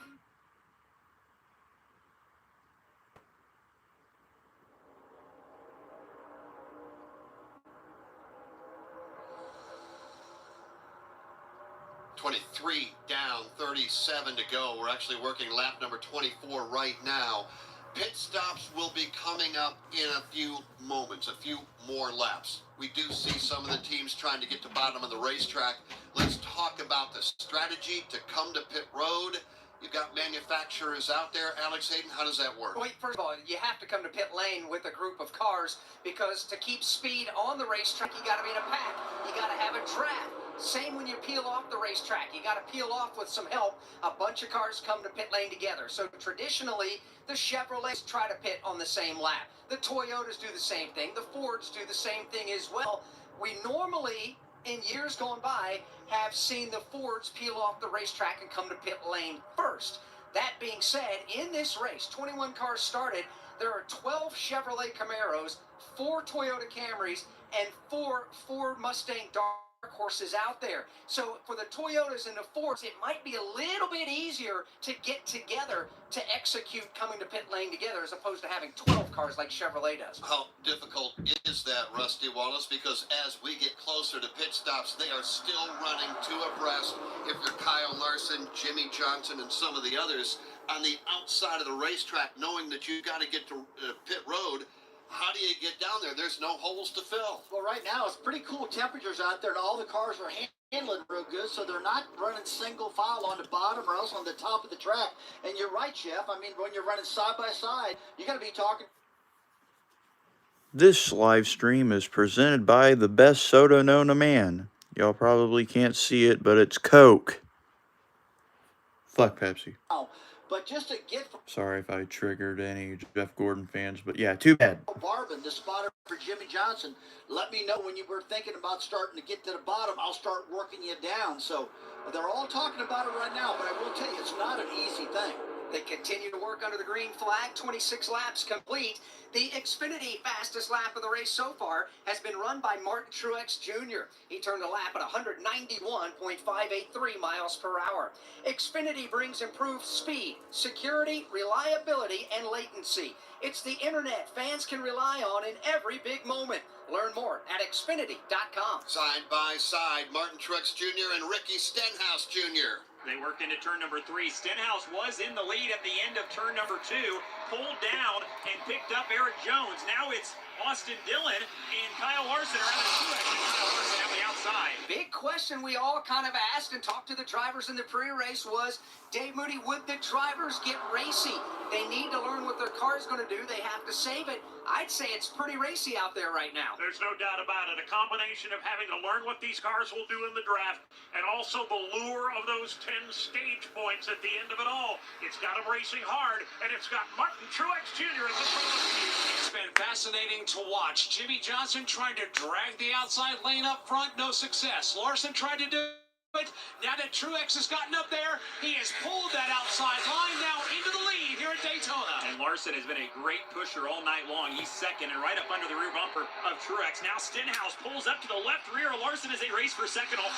Down, 37 to go. We're actually working lap number 24 right now. Pit stops will be coming up in a few moments, a few more laps. We do see some of the teams trying to get to bottom of the racetrack. Let's talk about the strategy to come to pit road. You've got manufacturers out there. Alex Hayden, how does that work? Wait, first of all, you have to come to pit lane with a group of cars because to keep speed on the racetrack, you got to be in a pack. You got to have a draft. Same when you peel off the racetrack. You got to peel off with some help. A bunch of cars come to pit lane together. So traditionally, the Chevrolets try to pit on the same lap. The Toyotas do the same thing. The Fords do the same thing as well. We normally, in years gone by, have seen the Fords peel off the racetrack and come to pit lane first. That being said, in this race, 21 cars started. There are 12 Chevrolet Camaros, 4 Toyota Camrys, and 4 Ford Mustang Dark Horses out there. So for the Toyotas and the Fords, it might be a little bit easier to get together to execute coming to pit lane together as opposed to having 12 cars like Chevrolet does. How difficult is that, Rusty Wallace? Because as we get closer to pit stops, they are still running two abreast. If you're Kyle Larson, Jimmy Johnson, and some of the others on the outside of the racetrack, knowing that you've got to get to pit road, how do you get down there? There's no holes to fill. Well, right now it's pretty cool temperatures out there, and all the cars are handling real good, so they're not running single file on the bottom or else on the top of the track. And you're right, Jeff. I mean, when you're running side by side, you got to be talking. This live stream is presented by the best soda known to man. Y'all probably can't see it, but it's Coke. Fuck Pepsi. But just to get from Sorry if I triggered any Jeff Gordon fans, but yeah, too bad. Barvin, the spotter for Jimmy Johnson, let me know when you were thinking about starting to get to the bottom. I'll start working you down. So they're all talking about it right now, but I will tell you, it's not an easy thing. They continue to work under the green flag. 26 laps complete. The Xfinity fastest lap of the race so far has been run by Martin Truex Jr. He turned the lap at 191.583 miles per hour. Xfinity brings improved speed, security, reliability, and latency. It's the internet fans can rely on in every big moment. Learn more at Xfinity.com. Side by side, Martin Truex Jr. and Ricky Stenhouse Jr. They worked into turn number 3. Stenhouse was in the lead at the end of turn number 2, pulled down and picked up Eric Jones. Now it's Austin Dillon and Kyle Larson around the Truex and Kyle Larson on the outside. Big question we all kind of asked and talked to the drivers in the pre-race was, Dave Moody, would the drivers get racy? They need to learn what their car is going to do. They have to save it. I'd say it's pretty racy out there right now. There's no doubt about it. A combination of having to learn what these cars will do in the draft and also the lure of those 10 stage points at the end of it all. It's got them racing hard, and it's got Martin Truex Jr. at the front of the field. It's been fascinating to watch. Jimmy Johnson trying to drag the outside lane up front, no success. Larson tried to do it. Now that Truex has gotten up there, he has pulled that outside line now into the lead here at Daytona. And Larson has been a great pusher all night long. He's second and right up under the rear bumper of Truex. Now Stenhouse pulls up to the left rear of Larson as they race for second all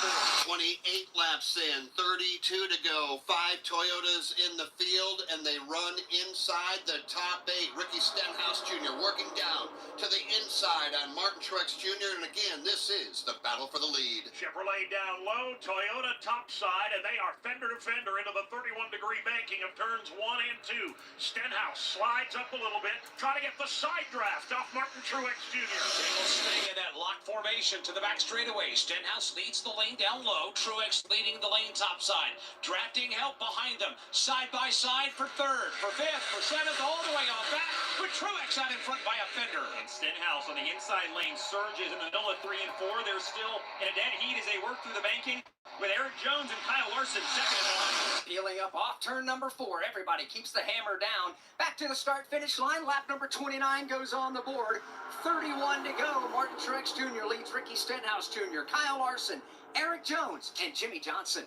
4. 28 laps in, 32 to go. 5 Toyotas in the field, and they run inside the top 8. Ricky Stenhouse Jr. working down to the inside on Martin Truex Jr. And again, this is the battle for the lead. Chevrolet down low, Toyota top side, and they are fender to fender into the 31-degree banking of turns 1 and 2. Stenhouse slides up a little bit, trying to get the side draft off Martin Truex Jr. They will stay in that lock formation to the back straightaway. Stenhouse leads the lane down low. Truex leading the lane top side. Drafting help behind them. Side by side for third, for fifth, for seventh, all the way on back with Truex out in front by a fender. And Stenhouse on the inside lane surges in the middle of 3 and 4. They're still in a dead heat as they work through the banking with Eric Jones and Kyle Larson second and 1. Peeling up off turn number 4. Everybody keeps the hammer down. Back to the start-finish line. Lap number 29 goes on the board. 31 to go. Martin Truex Jr. leads Ricky Stenhouse Jr., Kyle Larson, Eric Jones, and Jimmy Johnson.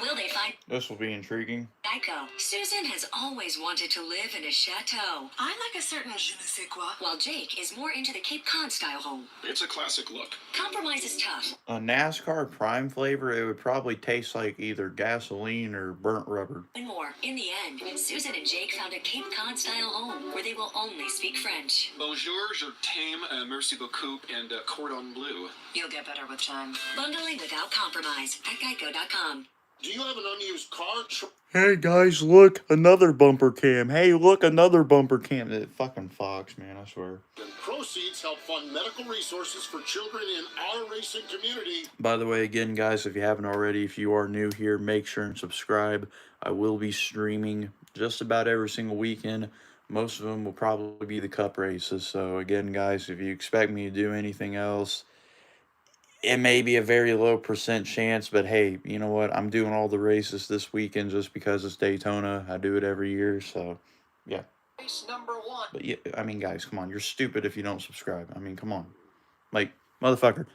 Will they find This will be intriguing. Geico? Susan has always wanted to live in a chateau. I like a certain je ne sais quoi. While Jake is more into the Cape Cod style home. It's a classic look. Compromise is tough. A NASCAR Prime flavor, it would probably taste like either gasoline or burnt rubber. And more. In the end, Susan and Jake found a Cape Cod style home where they will only speak French. Bonjour, je t'aime, merci beaucoup, and cordon bleu. You'll get better with time. Bundling without compromise at Geico.com. Do you have an unused car? Hey guys, look, another bumper cam. Hey, look, another bumper cam. That fucking Fox, man, I swear. And proceeds help fund medical resources for children in our racing community. By the way, again, guys, if you haven't already, if you are new here, make sure and subscribe. I will be streaming just about every single weekend. Most of them will probably be the cup races. So, again, guys, if you expect me to do anything else, it may be a very low % chance, but hey, you know what? I'm doing all the races this weekend just because it's Daytona. I do it every year, so yeah. Race number 1. But yeah, I mean, guys, come on. You're stupid if you don't subscribe. I mean, come on. Like, motherfucker.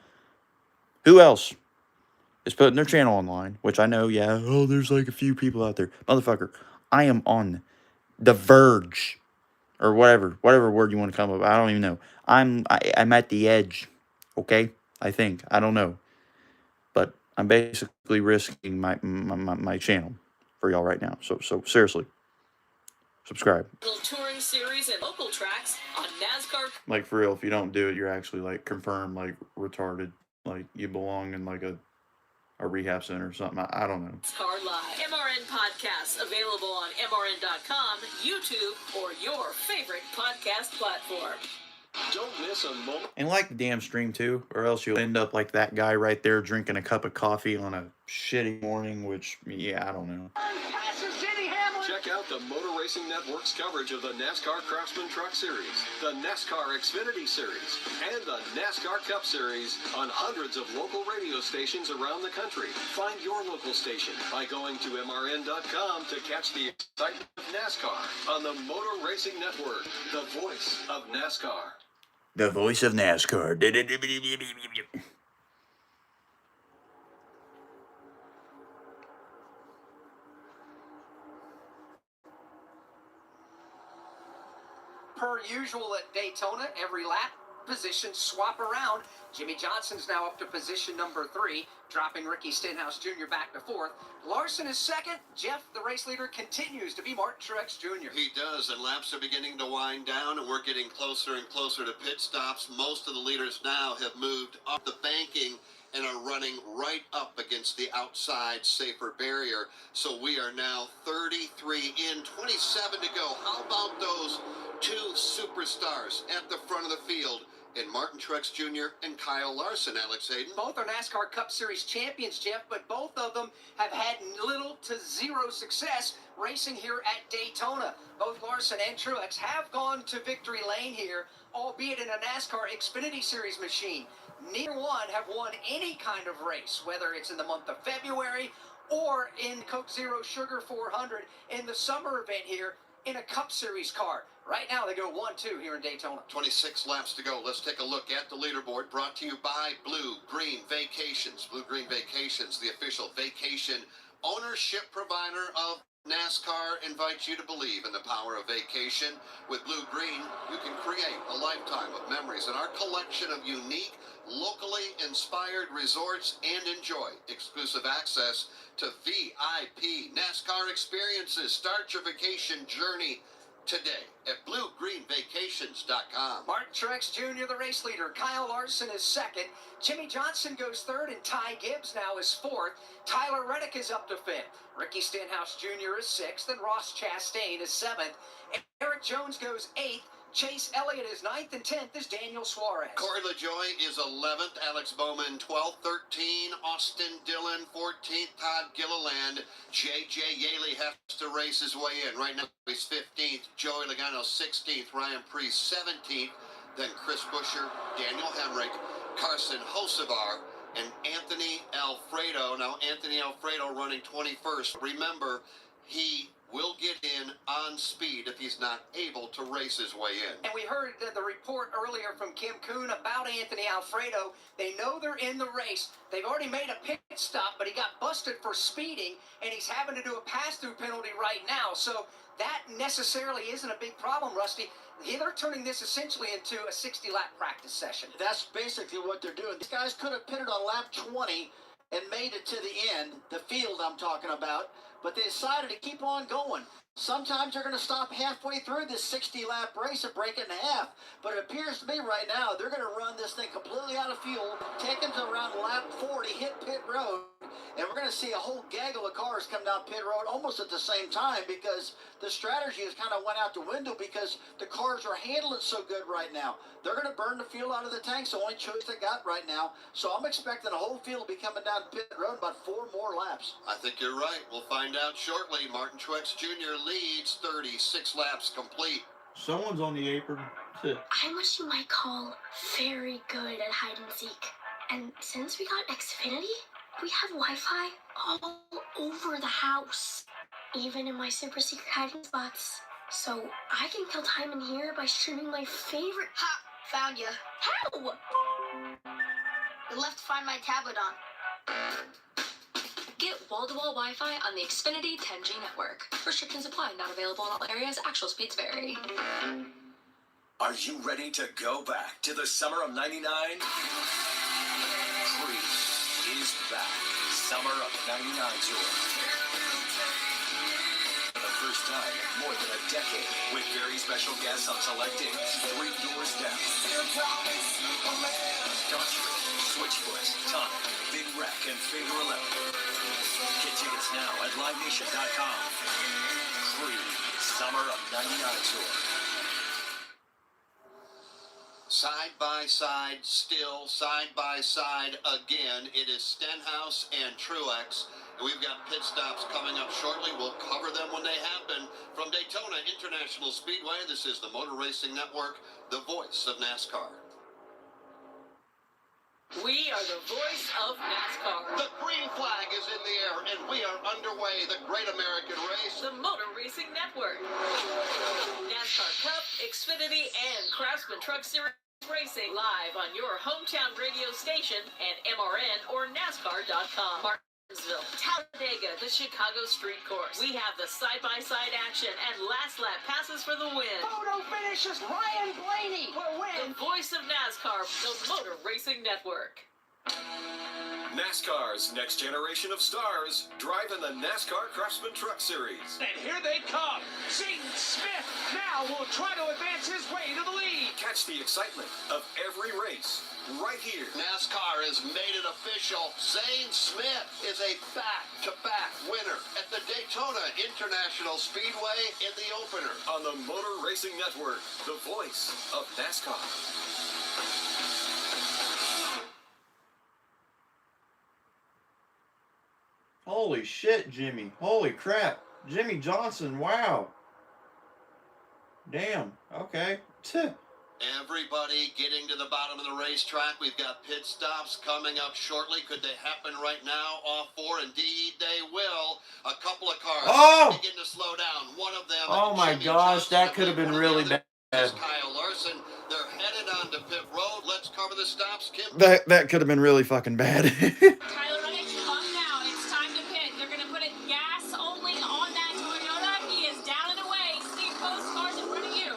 Who else is putting their channel online? Which I know, yeah, oh, there's like a few people out there. Motherfucker. I am on the verge, or whatever word you want to come up. I don't even know. I'm at the edge. Okay, I think I don't know, but I'm basically risking my channel for y'all right now. So seriously, subscribe. Touring series and local tracks on NASCAR. Like for real, if you don't do it, you're actually like confirmed like retarded. Like you belong in like a rehab center or something. I don't know. NASCAR Live. MRN podcasts available on MRN.com, YouTube, or your favorite podcast platform. Don't miss a moment. And like the damn stream too, or else you'll end up like that guy right there drinking a cup of coffee on a shitty morning, which, yeah, I don't know. Check out the Motor Racing Network's coverage of the NASCAR Craftsman Truck Series, the NASCAR Xfinity Series, and the NASCAR Cup Series on hundreds of local radio stations around the country. Find your local station by going to MRN.com to catch the excitement of NASCAR on the Motor Racing Network, the voice of NASCAR. The voice of NASCAR. Per usual at Daytona, every lap, positions swap around. Jimmy Johnson's now up to position number 3, dropping Ricky Stenhouse Jr. back to 4th. Larson is 2nd. Jeff, the race leader, continues to be Martin Truex Jr. He does, and laps are beginning to wind down, and we're getting closer and closer to pit stops. Most of the leaders now have moved up the banking and are running right up against the outside safer barrier. So we are now 33 in, 27 to go. How about those two superstars at the front of the field? And Martin Truex Jr. and Kyle Larson, Alex Hayden. Both are NASCAR Cup Series champions, Jeff, but both of them have had little to zero success racing here at Daytona. Both Larson and Truex have gone to victory lane here, albeit in a NASCAR Xfinity Series machine. Neither one have won any kind of race, whether it's in the month of February or in Coke Zero Sugar 400 in the summer event here in a Cup Series car. Right now, they go 1-2 here in Daytona. 26 laps to go. Let's take a look at the leaderboard, brought to you by Blue Green Vacations. Blue Green Vacations, the official vacation ownership provider of NASCAR, invites you to believe in the power of vacation. With Blue Green, you can create a lifetime of memories in our collection of unique, locally inspired resorts and enjoy exclusive access to VIP NASCAR experiences. Start your vacation journey today at BlueGreenVacations.com. Martin Truex Jr., the race leader. Kyle Larson is 2nd. Jimmy Johnson goes 3rd, and Ty Gibbs now is 4th. Tyler Reddick is up to 5th. Ricky Stenhouse Jr. is 6th, and Ross Chastain is 7th. Eric Jones goes 8th. Chase Elliott is 9th, and 10th is Daniel Suarez. Corey LaJoie is 11th, Alex Bowman 12th, 13, Austin Dillon 14th, Todd Gilliland. J.J. Yaley has to race his way in. Right now he's 15th, Joey Logano 16th, Ryan Preece 17th, then Chris Buescher, Daniel Hemrick, Carson Hocevar, and Anthony Alfredo. Now Anthony Alfredo running 21st. Remember, he will get in on speed if he's not able to race his way in. And we heard the report earlier from Kim Kuhn about Anthony Alfredo. They know they're in the race. They've already made a pit stop, but he got busted for speeding, and he's having to do a pass-through penalty right now. So that necessarily isn't a big problem, Rusty. They're turning this essentially into a 60-lap practice session. That's basically what they're doing. These guys could have pitted on lap 20 and made it to the end, the field I'm talking about, but they decided to keep on going. Sometimes they're going to stop halfway through this 60-lap race and break it in half. But it appears to me right now they're going to run this thing completely out of fuel, take them to around lap 40, hit pit road, and we're going to see a whole gaggle of cars come down pit road almost at the same time, because the strategy has kind of went out the window because the cars are handling so good right now. They're going to burn the fuel out of the tanks, the only choice they got right now. So I'm expecting the whole field to be coming down pit road about 4 more laps. I think you're right. We'll find out shortly. Martin Truex Jr. leads, 36 laps complete. Someone's on the apron. Sit. I'm what you might call very good at hide and seek. And since we got Xfinity, we have Wi-Fi all over the house, even in my super secret hiding spots. So I can kill time in here by streaming my favorite. Ha! Found you. How? You left to find my tablet on. Get wall-to-wall Wi-Fi on the Xfinity 10G network. Restrictions apply. Not available in all areas. Actual speeds vary. Are you ready to go back to the summer of '99? Creed is back. Summer of '99 tour. For the first time in more than a decade, with very special guests on select days, 3 Doors Down, Country, Switchfoot, Tonic, Big Wreck, and Finger 11. Get tickets now at LiveNation.com. Creed, Summer of '99 tour. Side by side, still side by side again. It is Stenhouse and Truex. And we've got pit stops coming up shortly. We'll cover them when they happen. From Daytona International Speedway, this is the Motor Racing Network, the voice of NASCAR. We are the voice of NASCAR. The green flag is in the air, and we are underway. The Great American Race. The Motor Racing Network. NASCAR Cup, Xfinity, and Craftsman Truck Series racing live on your hometown radio station and MRN or NASCAR.com. Martinsville, Talladega, the Chicago Street Course. We have the side-by-side action and last lap passes for the win. Photo finishes Ryan Blaney will win. The voice of NASCAR, the Motor Racing Network. NASCAR's next generation of stars driving the NASCAR Craftsman Truck Series. And here they come. Zane Smith now will try to advance his way to the lead. Catch the excitement of every race right here. NASCAR has made it official. Zane Smith is a back-to-back winner at the Daytona International Speedway in the opener. On the Motor Racing Network, the voice of NASCAR. Holy shit, Jimmy. Holy crap. Jimmy Johnson, wow. Damn, okay. Everybody getting to the bottom of the racetrack. We've got pit stops coming up shortly. Could they happen right now? Off 4, indeed they will. A couple of cars begin to slow down. One of them. Oh my Jimmy gosh, Johnson, that could have been really bad. Kyle Larson. They're headed on to pit road. Let's cover the stops, Kim. That could have been really fucking bad. Tyler Reddick, come now. It's time to pit. They're going to put it gas only on that Toyota. He is down and away. Steve Post, cars in front of you.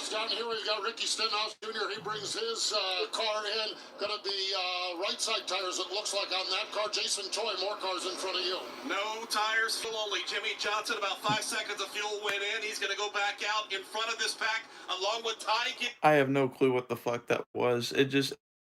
Down here we got Ricky Stenhouse Jr. He brings his car in. Gonna be right side tires, it looks like, on that car. Jason Choi, more cars in front of you. No tires, full only. Jimmy Johnson, about 5 seconds of fuel went in. He's going to go back out in front of this pack along with Ty. I have no clue what the fuck that was.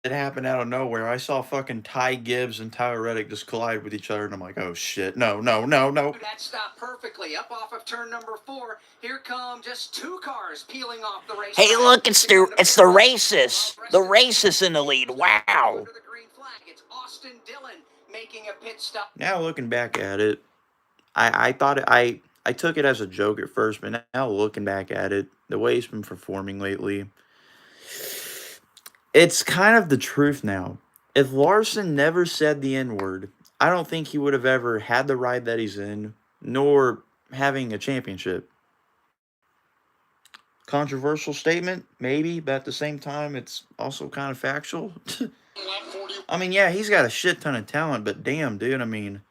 It happened out of nowhere. I saw fucking Ty Gibbs and Tyler Reddick just collide with each other, and I'm like, oh shit, no. That stopped perfectly. Up off of turn number 4. Here come just 2 cars peeling off the race. Hey, look, it's the racists. The racists in the lead. Wow. The green flag. It's Austin Dillon making a pit stop. Now looking back at it, I thought I took it as a joke at first, but now looking back at it, the way he's been performing lately, it's kind of the truth now. If Larson never said the N-word, I don't think he would have ever had the ride that he's in, nor having a championship. Controversial statement, maybe, but at the same time, it's also kind of factual. I mean, yeah, he's got a shit ton of talent, but damn, dude, I mean,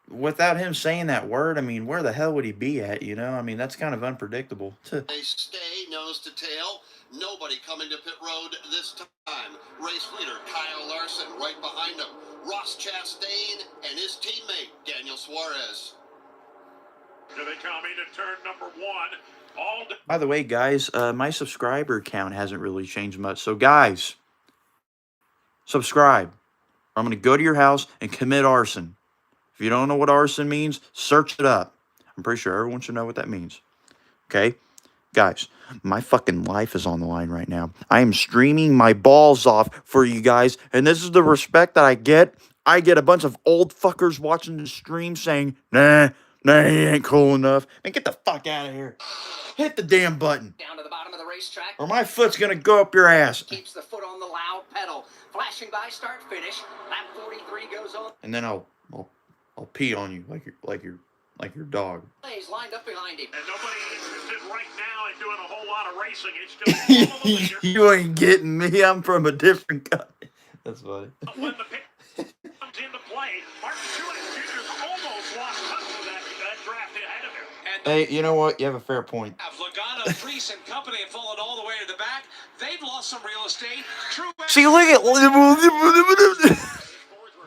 without him saying that word, I mean, where the hell would he be at, you know? I mean, that's kind of unpredictable. They stay nose to tail. Nobody coming to pit road this time. Race leader Kyle Larson right behind him. Ross Chastain and his teammate Daniel Suarez. Here they come into turn number 1. By the way, guys, my subscriber count hasn't really changed much. So, guys, subscribe. I'm going to go to your house and commit arson. If you don't know what arson means, search it up. I'm pretty sure everyone should know what that means. Okay? Guys, my fucking life is on the line right now. I am streaming my balls off for you guys, and this is the respect that I get. I get a bunch of old fuckers watching the stream saying, nah, he ain't cool enough. Man, get the fuck out of here. Hit the damn button. Down to the bottom of the racetrack. Or my foot's gonna go up your ass. Keeps the foot on the loud pedal. Flashing by start finish. Lap 43 goes on. And then I'll pee on you like your dog. He's lined up behind him. And nobody interested right now in doing a whole lot of racing. It's just follow the leader. You ain't getting me. I'm from a different country. That's funny. When the pit comes into play, Martin Truex Jr. Hey, you know what? You have a fair point. Logano, Priest, and company have fallen all the way to the back. They've lost some real estate. See, look at. Fords were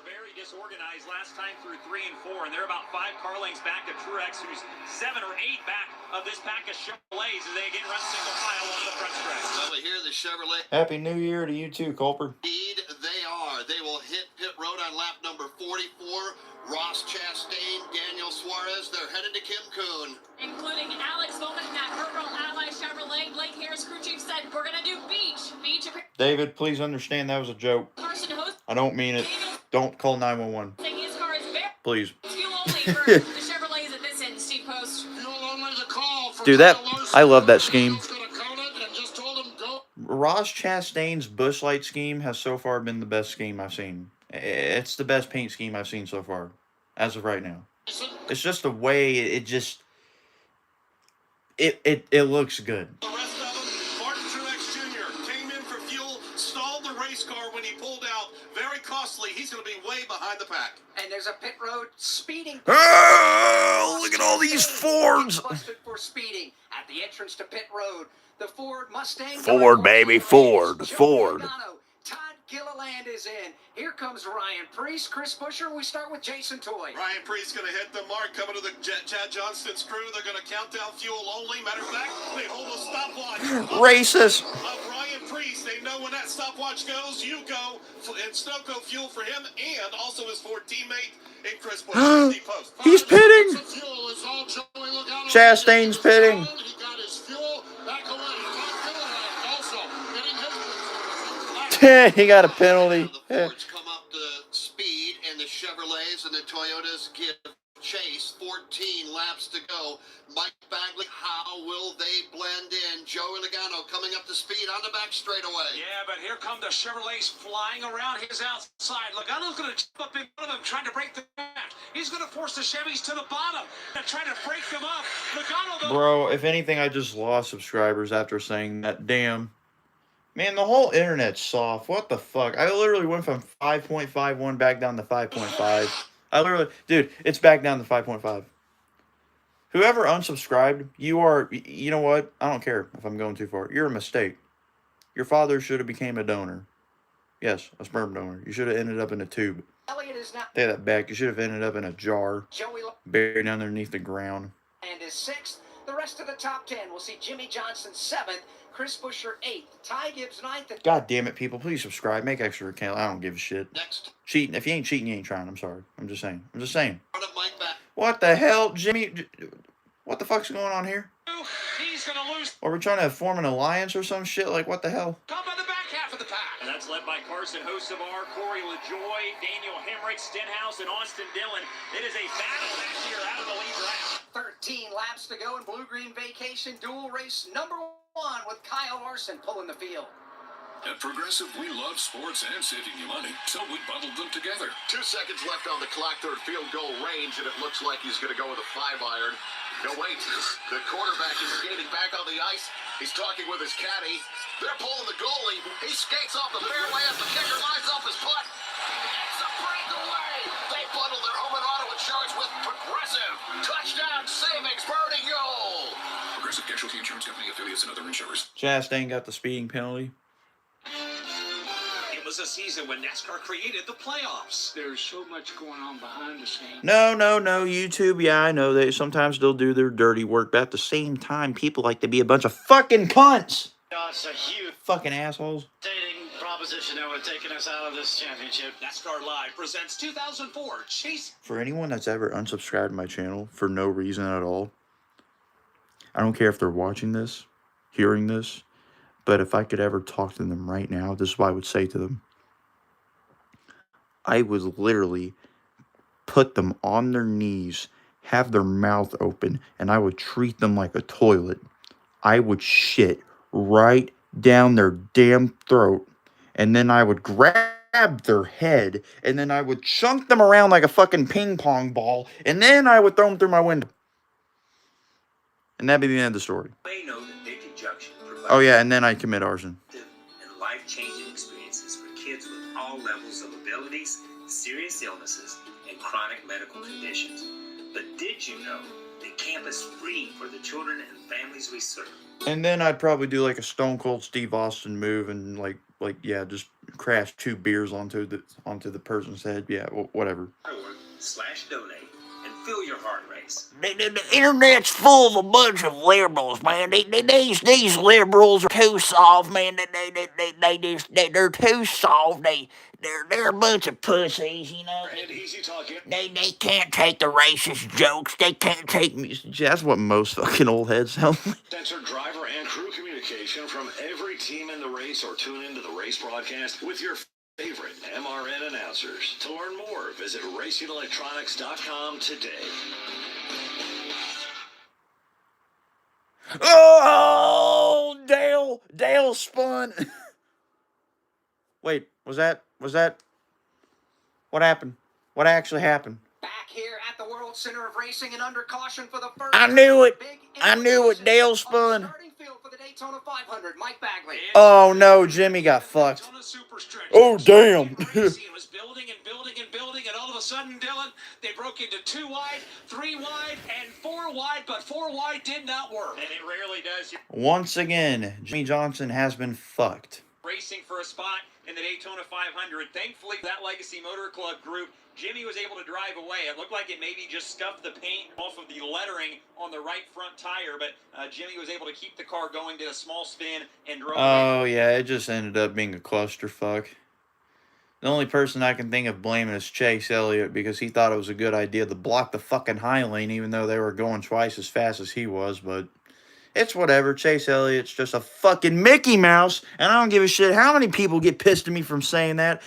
very disorganized last time through 3 and 4, and they're about 5 car lengths back of Truex, who's 7 or 8 back of this pack of Chevrolets as they again run single file on the front stretch. Well, we hear the Chevrolet. Happy New Year to you too, Culper. Indeed, they are. They will hit pit road on lap number 44. Ross Chastain, Daniel Suarez, they're headed to Kim Kuhn. Including Alex Bowman and that Purple Ally Chevrolet. Blake Harris, crew chief, said, we're going to do beach. Beach. David, please understand that was a joke. Carson host. I don't mean it. Don't call 911. Saying his car is very Please. fuel only for the Chevrolets at this end, Steve Post. Dude, I love that scheme. Ross Chastain's Busch Light scheme has so far been the best scheme I've seen. It's the best paint scheme I've seen so far, as of right now. It's just the way it just it looks good. The rest of them, Martin Truex Jr. came in for fuel, stalled the race car when he pulled out. Very costly. He's going to be way behind the pack. And there's a pit road speeding. Oh, look at all these Fords. Busted for speeding at the entrance to pit road. The Ford Mustang. Ford, baby, Ford. Todd Gilliland is in. Here comes Ryan Priest, Chris Buescher. We start with Jason Toy. Ryan Priest's going to hit the mark. Coming to the Chad Johnston's crew. They're going to count down fuel only. Matter of fact, they hold a stopwatch. Racist. Of Ryan Priest. They know when that stopwatch goes, you go. And Snowco fuel for him and also his Ford teammate in Chris Buescher. He's pitting. Chastain's pitting. He got his fuel back away. He got a penalty. The Fords come up to speed, and the Chevrolets and the Toyotas give chase. 14 laps to go. Mike Bagley, how will they blend in? Joey Logano coming up to speed on the back straightaway. Yeah, but here come the Chevrolets flying around his outside. Logano's going to jump up in front of him, trying to break the back. He's going to force the Chevys to the bottom and try to break them up. Logano, though. Bro, if anything, I just lost subscribers after saying that. Damn. Man, the whole internet's soft. What the fuck? I literally went from 5.51 back down to 5.5. Dude, it's back down to 5.5. Whoever unsubscribed, you know what? I don't care if I'm going too far. You're a mistake. Your father should have became a donor. Yes, a sperm donor. You should have ended up in a tube. Elliott is not. Take that back. You should have ended up in a jar. Buried underneath the ground. And is 6th. The rest of the top 10 will see Jimmy Johnson 7th. Chris Buescher 8th, Ty Gibbs 9th. God damn it, people! Please subscribe. Make extra account. I don't give a shit. Next. Cheating. If you ain't cheating, you ain't trying. I'm sorry. I'm just saying. What the hell, Jimmy? What the fuck's going on here? He's going to lose. Are we trying to form an alliance or some shit? Like, what the hell? Come on the back half of the pack. And that's led by Carson Hocevar, Corey LaJoy, Daniel Hemrick, Stenhouse, and Austin Dillon. It is a battle back here out of the lead round. 13 laps to go in Blue Green Vacation dual race number 1 with Kyle Larson pulling the field. At Progressive, we love sports and saving you money, so we bundled them together. 2 seconds left on the clock, third field goal range, and it looks like he's going to go with a 5-iron. No, wait. The quarterback is skating back on the ice. He's talking with his caddy. They're pulling the goalie. He skates off the fairway as the kicker lines off his putt. It's a breakaway. They bundle their home and auto insurance with Progressive. Touchdown savings, birdie goal. Progressive Casualty Insurance Company, affiliates, and other insurers. Chastain got the speeding penalty. It was a season when NASCAR created the playoffs. There's so much going on behind the scenes. No, YouTube. Yeah, I know they'll do their dirty work, but at the same time, people like to be a bunch of fucking cunts. It's a huge fucking assholes. Proposition that would have taken us out of this championship. NASCAR Live presents 2004 Chase. For anyone that's ever unsubscribed to my channel for no reason at all, I don't care if they're watching this, hearing this, but if I could ever talk to them right now, this is what I would say to them. I would literally put them on their knees, have their mouth open, and I would treat them like a toilet. I would shit right down their damn throat, and then I would grab their head, and then I would chunk them around like a fucking ping pong ball, and then I would throw them through my window. And that'd be the end of the story. They know that Dick Junction provides Oh yeah, and then I commit arson. and life-changing experiences for kids with all levels of abilities, serious illnesses, and chronic medical conditions. But did you know The camp is free for the children and families we serve. And then I'd probably do like a Stone Cold Steve Austin move and yeah, just crash 2 beers onto the person's head. Yeah, whatever. .org/donate and feel your heart race. The internet's full of a bunch of liberals, man. These liberals are too soft, man. They're too soft. They're a bunch of pussies, you know. And easy talking. They can't take the racist jokes. They can't take me. That's what most fucking old heads sound like. Censor driver and crew communication from every team in the race, or tune into the race broadcast with your favorite MRN announcers. To learn more, visit racingelectronics.com today. Oh, Dale spun. Wait, was that what happened? What actually happened? Back here at the World Center of Racing and under caution for the first I knew it. Dale spun. starting field for the Daytona 500, Mike Bagley. Oh no, Jimmy got fucked. Oh damn. It was building and building and building, and all of a sudden, Dylan, they broke into 2 wide, 3 wide, and 4 wide, but 4 wide did not work. And it rarely does. Once again, Jimmy Johnson has been fucked. Racing for a spot in the Daytona 500. Thankfully, that Legacy Motor Club group, Jimmy was able to drive away. It looked like it maybe just scuffed the paint off of the lettering on the right front tire, but Jimmy was able to keep the car going, did a small spin, and drove Oh yeah, it just ended up being a clusterfuck. The only person I can think of blaming is Chase Elliott, because he thought it was a good idea to block the fucking high lane even though they were going twice as fast as he was, but it's whatever. Chase Elliott's just a fucking Mickey Mouse, and I don't give a shit how many people get pissed at me from saying that.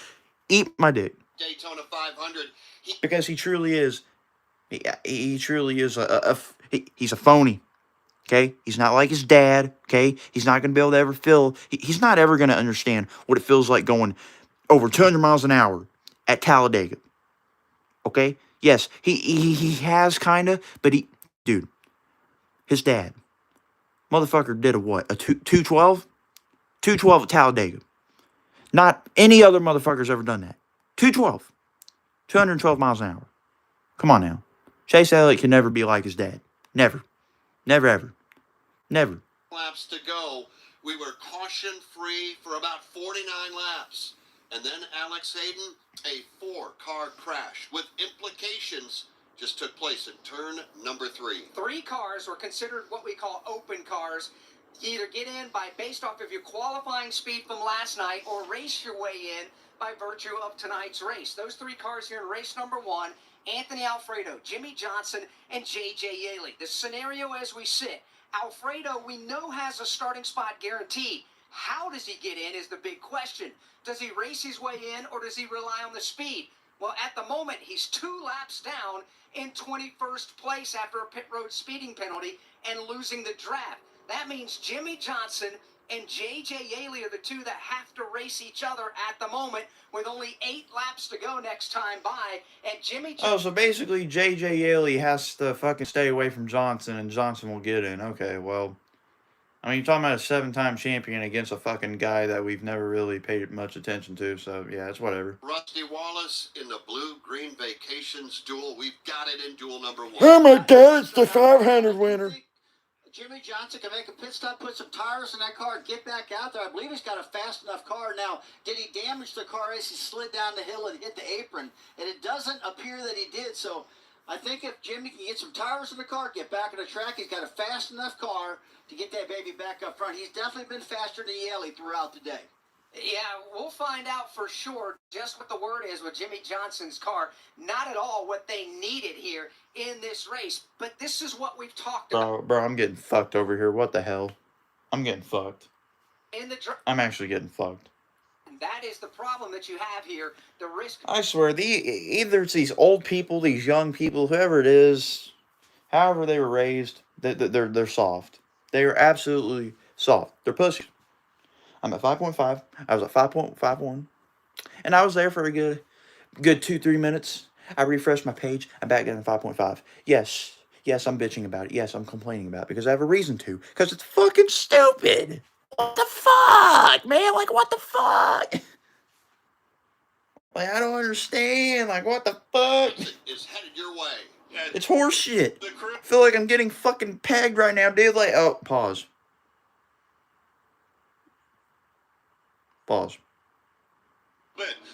Eat my dick. Daytona 500. Because he truly is. He truly is he's a phony. Okay? He's not like his dad. Okay? He's not going to be able to ever feel. He's not ever going to understand what it feels like going over 200 miles an hour at Talladega. Okay? Yes, he has kind of, but dude, his dad. Motherfucker did a what? A 212? 212 at Talladega. Not any other motherfucker's ever done that. 212. 212 miles an hour. Come on now. Chase Elliott can never be like his dad. Never. Never, ever. Never. Laps to go. We were caution-free for about 49 laps. And then Alex Hayden, a 4-car crash with implications just took place in turn number 3. 3 cars were considered what we call open cars. You either get in based off of your qualifying speed from last night, or race your way in by virtue of tonight's race. Those 3 cars here in race number 1, Anthony Alfredo, Jimmy Johnson, and J.J. Yaley. The scenario as we sit, Alfredo we know has a starting spot guaranteed. How does he get in is the big question. Does he race his way in, or does he rely on the speed? Well, at the moment, he's 2 laps down in 21st place after a pit road speeding penalty and losing the draft. That means Jimmy Johnson and J.J. Yaley are the 2 that have to race each other at the moment, with only 8 laps to go next time by. And Jimmy... Oh, so basically J.J. Yaley has to fucking stay away from Johnson, and Johnson will get in. Okay, well... I mean, you're talking about a 7-time champion against a fucking guy that we've never really paid much attention to, so yeah, it's whatever. Rusty Wallace in the Blue-Green Vacations duel. We've got it in duel number 1. Oh my god, it's the 500 winner. Jimmy Johnson can make a pit stop, put some tires in that car, and get back out there. I believe he's got a fast enough car. Now, did he damage the car as he slid down the hill and hit the apron? And it doesn't appear that he did, so I think if Jimmy can get some tires in the car, get back on the track, he's got a fast enough car to get that baby back up front. He's definitely been faster than Yaley throughout the day. Yeah, we'll find out for sure just what the word is with Jimmy Johnson's car. Not at all what they needed here in this race, but this is what we've talked about. Bro, I'm getting fucked over here. What the hell? I'm getting fucked. I'm actually getting fucked. That is the problem that you have here. The risk... I swear, either it's these old people, these young people, whoever it is, however they were raised, they're soft. They are absolutely soft. They're pussies. I'm at 5.5. I was at 5.51. And I was there for a good 2-3 minutes. I refreshed my page. I'm back down to 5.5. Yes, I'm bitching about it. Yes, I'm complaining about it because I have a reason to. Because it's fucking stupid. What the fuck, man? Like, what the fuck? Like, I don't understand. Like, what the fuck? Is headed your way. It's horseshit. I feel like I'm getting fucking pegged right now, dude. Like, oh, pause. Pause.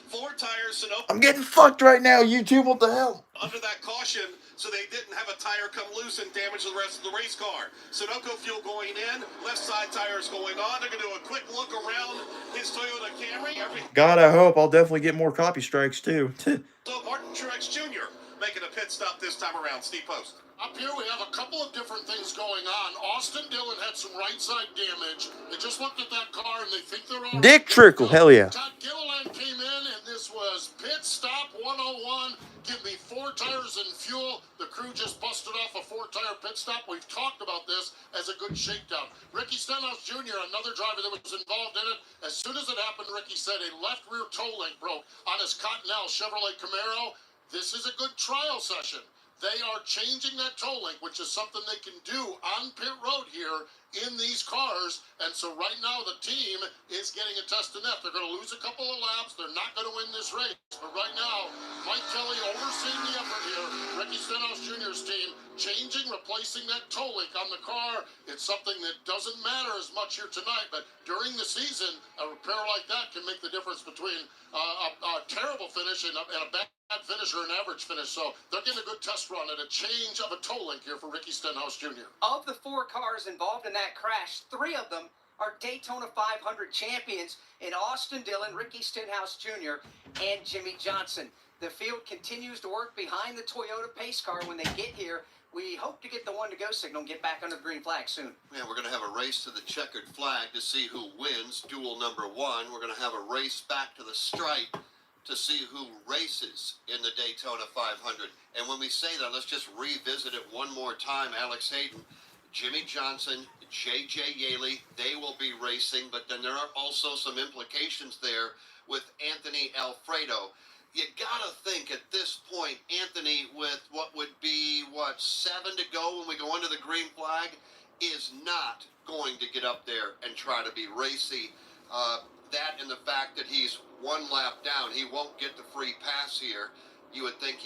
Four tires, Sunoco. I'm getting fucked right now, YouTube. What the hell? Under that caution, so they didn't have a tire come loose and damage the rest of the race car. Sunoco fuel going in, left side tires going on. They're going to do a quick look around his Toyota Camry. God, I hope I'll definitely get more copy strikes too. So Martin Truex Jr. making a pit stop this time around. Steve Post. Up here we have a couple of different things going on. Austin Dillon had some right side damage. They just looked at that car and they think they're all Dick Trickle, hell yeah. Todd Gilliland came in and this was pit stop 101. Give me 4 tires and fuel. The crew just busted off a 4-tire pit stop. We've talked about this as a good shakedown. Ricky Stenhouse Jr., another driver that was involved in it. As soon as it happened, Ricky said a left rear toe link broke on his Cottonelle Chevrolet Camaro. This is a good trial session. They are changing that toe link, which is something they can do on pit road here in these cars. And so right now the team is getting a test in that. They're going to lose a couple of laps. They're not going to win this race. But right now, Mike Kelly overseeing the effort here. Ricky Stenhouse Jr.'s team changing, replacing that toe link on the car. It's something that doesn't matter as much here tonight. But during the season, a repair like that can make the difference between a terrible finish and a bad finish or an average finish. So they're getting a good test run at a change of a toe link here for Ricky Stenhouse Jr. Of the 4 cars involved in that crash, 3 of them are Daytona 500 champions in Austin Dillon, Ricky Stenhouse Jr., and Jimmy Johnson. The field continues to work behind the Toyota pace car when they get here. We hope to get the one-to-go signal and get back under the green flag soon. Yeah, we're going to have a race to the checkered flag to see who wins duel number 1. We're going to have a race back to the stripe to see who races in the Daytona 500. And when we say that, let's just revisit it one more time. Alex Hayden, Jimmy Johnson, J.J. Yaley, they will be racing, but then there are also some implications there with Anthony Alfredo. You gotta think at this point, Anthony, with what would be, 7 to go when we go under the green flag, is not going to get up there and try to be racy. That and the fact that he's 1 lap down, he won't get the free pass here. You would think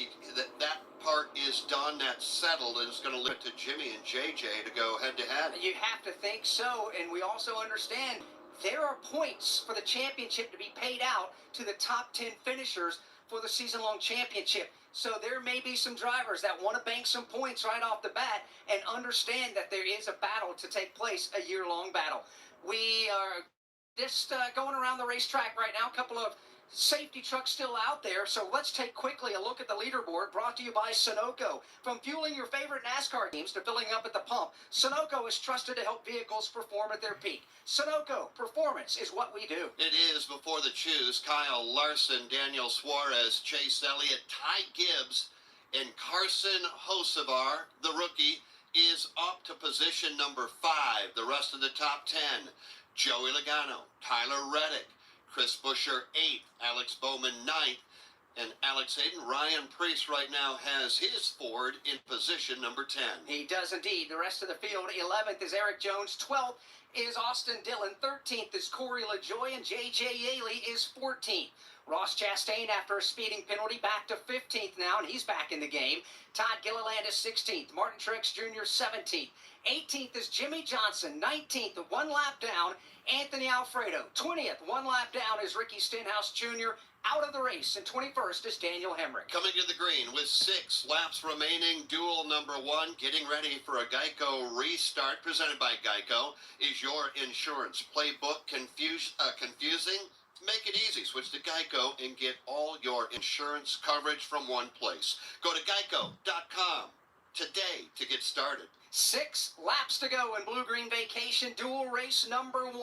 that part is done, that's settled, and it's going to leave it to Jimmy and JJ to go head-to-head. You have to think so, and we also understand there are points for the championship to be paid out to the top 10 finishers for the season-long championship. So there may be some drivers that want to bank some points right off the bat and understand that there is a battle to take place, a year-long battle. We are just going around the racetrack right now. A couple of safety trucks still out there. So let's take quickly a look at the leaderboard brought to you by Sunoco. From fueling your favorite NASCAR teams to filling up at the pump, Sunoco is trusted to help vehicles perform at their peak. Sunoco, performance is what we do. It is before the choose. Kyle Larson, Daniel Suarez, Chase Elliott, Ty Gibbs, and Carson Hocevar, the rookie, is up to position number 5. The rest of the top 10. Joey Logano, Tyler Reddick, Chris Buescher 8th, Alex Bowman 9th, and Alex Hayden. Ryan Preece right now has his Ford in position number 10. He does indeed. The rest of the field, 11th is Eric Jones, 12th is Austin Dillon, 13th is Corey LaJoie, and J.J. Yaley is 14th. Ross Chastain, after a speeding penalty, back to 15th now, and he's back in the game. Todd Gilliland is 16th. Martin Truex Jr. 17th. 18th is Jimmy Johnson. 19th, 1 lap down, Anthony Alfredo. 20th, 1 lap down, is Ricky Stenhouse Jr. Out of the race. And 21st is Daniel Hemrick. Coming to the green with 6 laps remaining, duel number 1, getting ready for a Geico restart presented by Geico. Is your insurance playbook confusing? Make it easy. Switch to Geico and get all your insurance coverage from one place. Go to geico.com today to get started. 6 laps to go in Blue Green Vacation dual race number 1.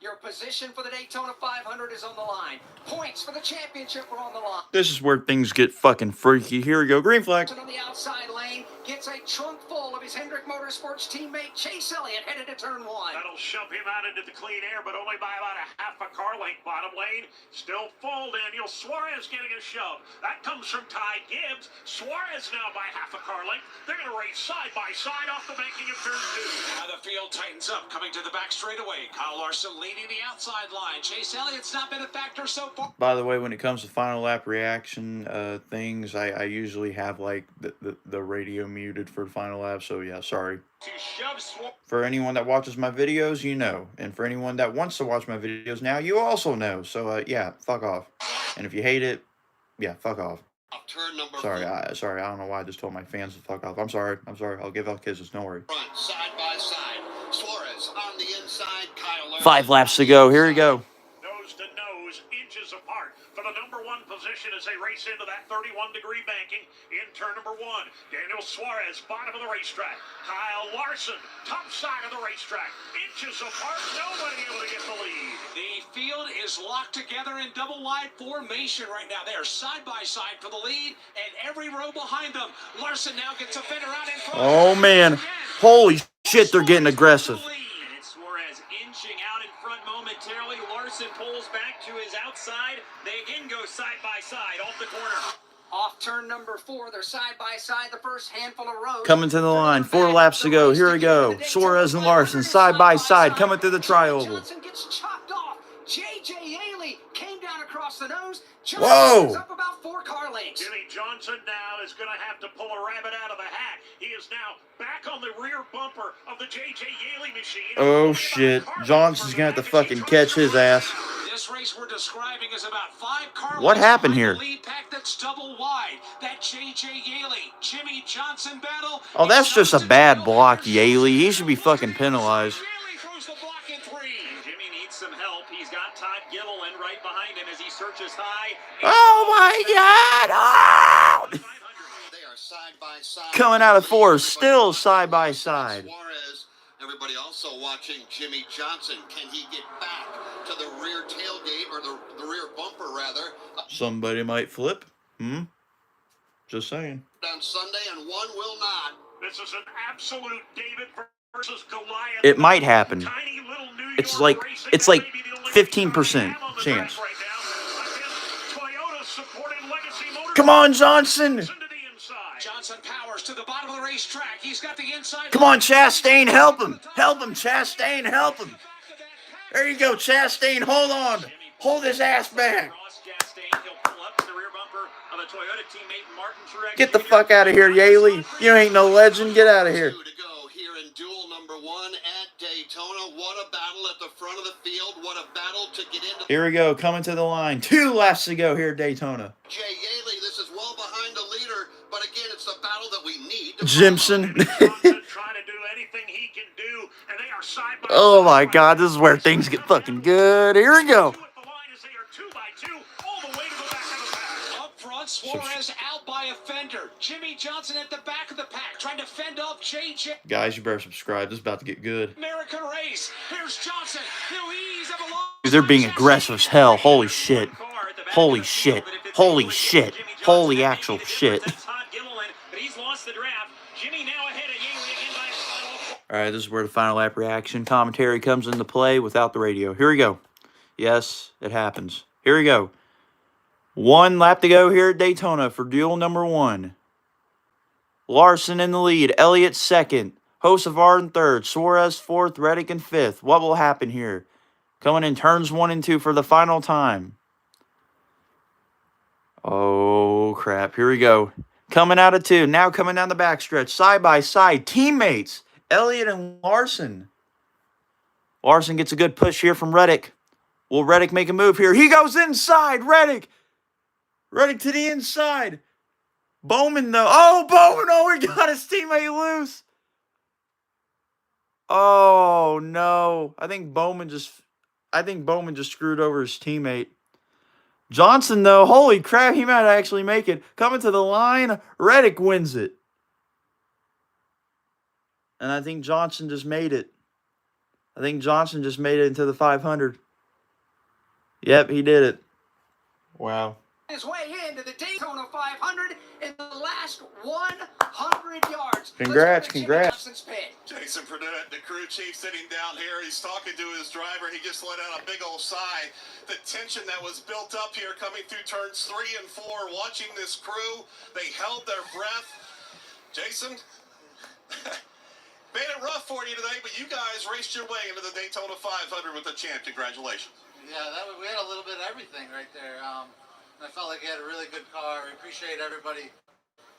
Your position for the Daytona 500 is on the line. Points for the championship are on the line. This is where things get fucking freaky. Here we go. Green flag. On the outside lane, gets a trunk full of his Hendrick Motorsports teammate Chase Elliott headed to turn 1. That'll shove him out into the clean air, but only by about a half a car length. Bottom lane, still full. Daniel Suarez getting a shove. That comes from Ty Gibbs. Suarez now by half a car length. They're going to race side by side off the banking of turn 2. Now the field tightens up, coming to the back straightaway. Kyle Larson leads leading the outside line. Chase Elliott's not been a factor so far. By the way, when it comes to final lap reaction things, I usually have like the radio muted for the final lap. So yeah, sorry. For anyone that watches my videos, you know, and for anyone that wants to watch my videos now, you also know. So yeah, fuck off. And if you hate it, yeah, fuck off. Turn number Sorry, I don't know why I just told my fans to fuck off. I'm sorry. I'll give out kisses. Don't worry. front, side by side. Suarez on the inside. Kyle Larson 5 laps to go. Here we go. Nose to nose, inches apart for the number 1 position as they race into that 31-degree banking in turn number 1. Daniel Suarez, bottom of the racetrack. Kyle Larson, top side of the racetrack. Inches apart, nobody able to get the lead. The field is locked together in double wide formation right now. They are side by side for the lead, and every row behind them. Larson now gets a fender out in front. Oh man, holy shit, they're getting aggressive. And it's Suarez inching out in front momentarily. Larson pulls back to his outside. They again go side by side off the corner. Off turn number 4, they're side by side the first handful of rows. Coming to the line, 4 laps to go. Here we go. Suarez and Larson side by side coming through the tri-oval. Johnson gets chopped off. J.J. Yaley came down across the nose. Whoa! Up about 4 car lengths. Jimmy Johnson now is going to have to pull a rabbit out of the hat. He is now back on the rear bumper of the J.J. Yaley machine. Oh shit, Johnson's gonna have to fucking catch his ass. This race we're describing is about 5 car What happened here? lead pack that's double wide. That J.J. Yaley, Jimmy Johnson battle. Oh, that's just a bad block, Yaley. He should be fucking penalized. Jimmy needs some help. He's got Todd Gilliland right behind him as he searches high. Oh my god! Oh! They are side by side. Coming out of 4, still side by side. Suarez. Everybody also watching Jimmy Johnson. Can he get back to the rear tailgate or the rear bumper rather? Somebody might flip. Just saying. On Sunday, and one will not. This is an absolute David versus Goliath. It might happen. It's like 15% chance. Come on, Johnson! Johnson powers to the bottom of the racetrack. He's got the inside. Come on, Chastain, help him! Help him, Chastain, help him! There you go, Chastain, hold on! Hold his ass back! Get the fuck out of here, Yaley! You ain't no legend, get out of here! To go here in duel number 1 at Daytona. What a battle at the front of the field. What a battle to get into. Here we go, coming to the line. 2 laps to go here at Daytona. Jay Yaley, this is well behind the leader, but again, it's the battle that we need to Jimson. Trying to do anything he can do, and they are side by Oh my god, this is where things get fucking good. Here we go. Up front, Suarez out by a fender. Jimmy Johnson at the back of the pack, trying to fend off J.J. Guys, you better subscribe. This is about to get good. American race. Here's Johnson. New ease of a long. Dude, they're being aggressive as hell. Holy shit. Holy shit. Holy shit. Holy actual shit. Alright, this is where the final lap reaction commentary comes into play without the radio. Here we go. Yes, it happens. Here we go. 1 lap to go here at Daytona for duel number 1. Larson in the lead. Elliott second. Hocevar in third. Suarez fourth. Reddick in fifth. What will happen here? Coming in turns 1 and 2 for the final time. Oh, crap. Here we go. Coming out of 2. Now coming down the backstretch. Side by side. Teammates. Elliott and Larson. Larson gets a good push here from Reddick. Will Reddick make a move here? He goes inside. Reddick. Reddick to the inside. Bowman, though. Oh, Bowman. Oh, he got his teammate loose. Oh, no. I think Bowman just screwed over his teammate. Johnson, though. Holy crap. He might actually make it. Coming to the line. Reddick wins it. And I think Johnson just made it. I think Johnson just made it into the 500. Yep, he did it. Wow. His way into the Daytona 500 in the last 100 yards. Congrats. Jason Purdue, the crew chief, sitting down here. He's talking to his driver. He just let out a big old sigh. The tension that was built up here coming through turns 3 and 4, watching this crew, they held their breath. Jason, Made it rough for you today, but you guys raced your way into the Daytona 500 with the champ. Congratulations. Yeah, we had a little bit of everything right there. I felt like we had a really good car. We appreciate everybody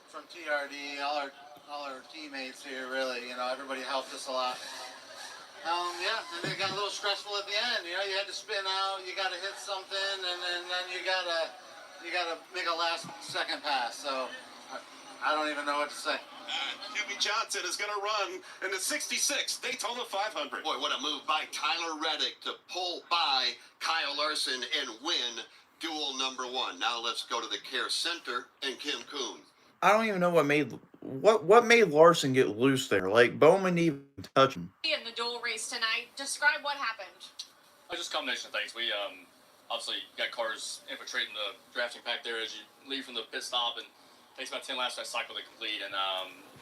from TRD, all our teammates here. Really, everybody helped us a lot. Yeah, and it got a little stressful at the end. You had to spin out, you got to hit something, and then you gotta make a last second pass. So I don't even know what to say. Jimmy Johnson is going to run in the 66 Daytona 500. Boy, what a move by Tyler Reddick to pull by Kyle Larson and win duel number 1. Now let's go to the Care Center and Kim Kuhn. I don't even know what made Larson get loose there. Like, Bowman didn't even touch him. In the duel race tonight, describe what happened. Just a combination of things. We obviously got cars infiltrating the drafting pack there as you leave from the pit stop, and it takes about 10 laps for that cycle to complete. And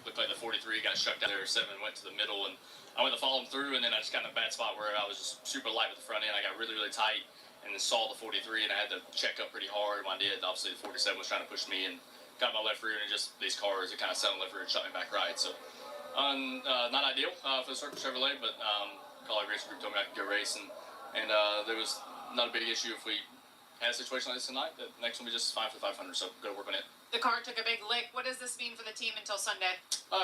looked like the 43 got shucked out there. 7 went to the middle, and I went to follow him through, and then I just got in a bad spot where I was just super light with the front end. I got really, really tight, and then saw the 43, and I had to check up pretty hard. When I did, obviously the 47 was trying to push me, and got my left rear, and just these cars, it kind of set on the left rear and shot me back right. So, not ideal for the Circle Chevrolet, but colleague racing group told me I could go race, and there was not a big issue if we had a situation like this tonight. The next one will be just fine for the 500, so go to work on it. The car took a big lick. What does this mean for the team until Sunday?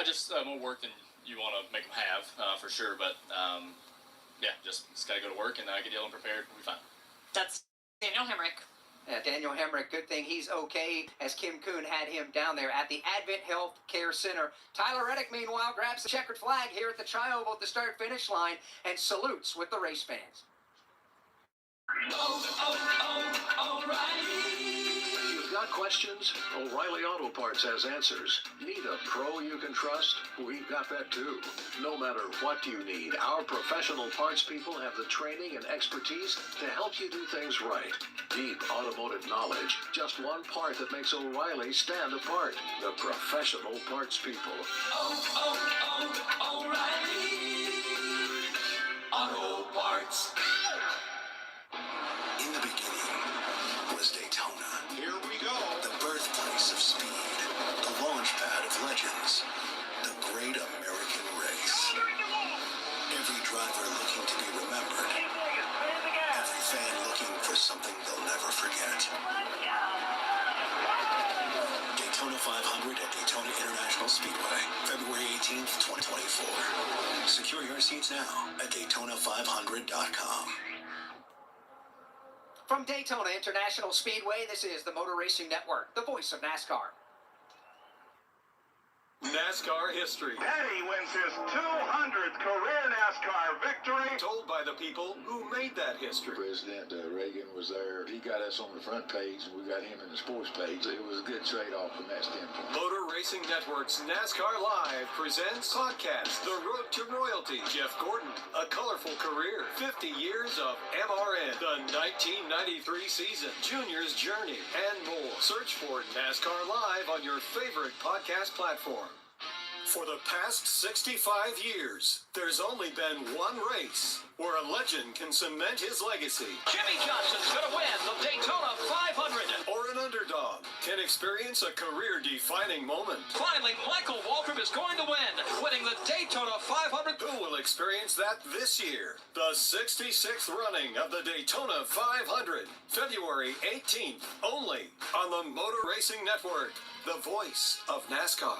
Just more work than you want to make them have, for sure, but yeah, just got to go to work and get Dylan prepared, we'll be fine. That's Daniel Hemrick. Yeah, Daniel Hemrick, good thing he's okay, as Kim Kuhn had him down there at the Advent Health Care Center. Tyler Reddick, meanwhile, grabs the checkered flag here at the Tri-Oval at the start-finish line and salutes with the race fans. You've got questions? O'Reilly Auto Parts has answers. Need a pro you can trust? We've got that too. No matter what you need, our professional parts people have the training and expertise to help you do things right. Deep automotive knowledge, just one part that makes O'Reilly stand apart. The professional parts people. O'Reilly Auto Parts. In the beginning was Daytona. Here we go. The birthplace of speed, the launch pad of legends, the great American race. Every driver looking to be remembered. Every fan looking for something they'll never forget. Daytona 500 at Daytona International Speedway, February 18th, 2024. Secure your seats now at Daytona500.com. From Daytona International Speedway, this is the Motor Racing Network, the voice of NASCAR. NASCAR history. Petty wins his 200th career NASCAR victory. Told by the people who made that history. President Reagan was there. He got us on the front page, and we got him in the sports page. It was a good trade-off from that standpoint. Motor Racing Network's NASCAR Live presents podcast The Road to Royalty. Jeff Gordon, a colorful career, 50 years of MRN, the 1993 season, Junior's Journey, and more. Search for NASCAR Live on your favorite podcast platform. For the past 65 years, there's only been one race where a legend can cement his legacy. Jimmy Johnson's going to win the Daytona 500. Or an underdog can experience a career-defining moment. Finally, Michael Waltrip is going to win, winning the Daytona 500. Who will experience that this year? The 66th running of the Daytona 500, February 18th, only on the Motor Racing Network, the voice of NASCAR.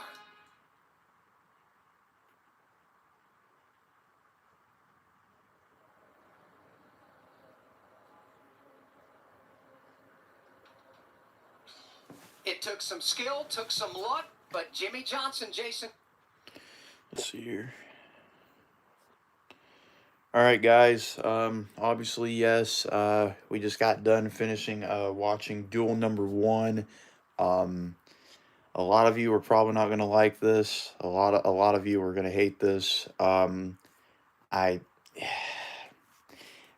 It took some skill, took some luck, but Jimmy Johnson, Jason. Let's see here. All right, guys. Obviously, yes. We just got done finishing watching duel number 1. A lot of you are probably not going to like this. A lot of you are going to hate this. How do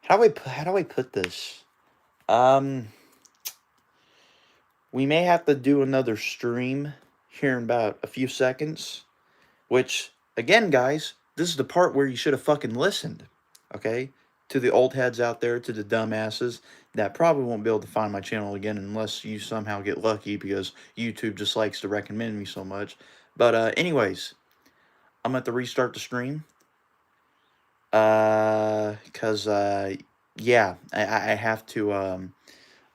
I put this? We may have to do another stream here in about a few seconds. Which, again, guys, this is the part where you should have fucking listened. Okay? To the old heads out there, to the dumbasses that probably won't be able to find my channel again unless you somehow get lucky because YouTube just likes to recommend me so much. But anyways, I'm going to restart the stream. Because, yeah, I have to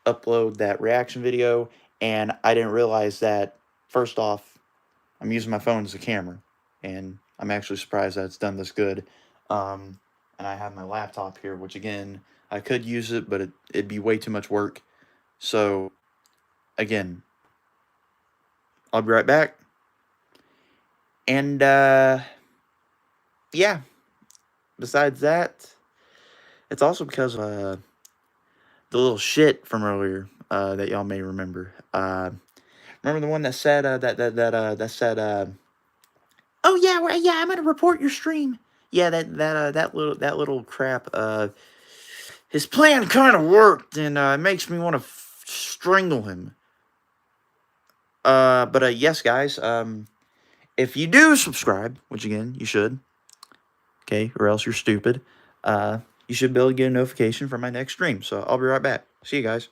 upload that reaction video, and I didn't realize that, first off, I'm using my phone as a camera, and I'm actually surprised that it's done this good. And I have my laptop here, which, again, I could use it, but it'd be way too much work. So, again, I'll be right back. And, yeah, besides that, it's also because of the little shit from earlier that y'all may remember. Remember the one that said that said, "Oh yeah, well, yeah, I'm gonna report your stream." Yeah, that little crap. His plan kind of worked, and it makes me want to strangle him. But yes, guys. If you do subscribe, which again you should, okay, or else you're stupid. You should be able to get a notification for my next stream. So I'll be right back. See you guys.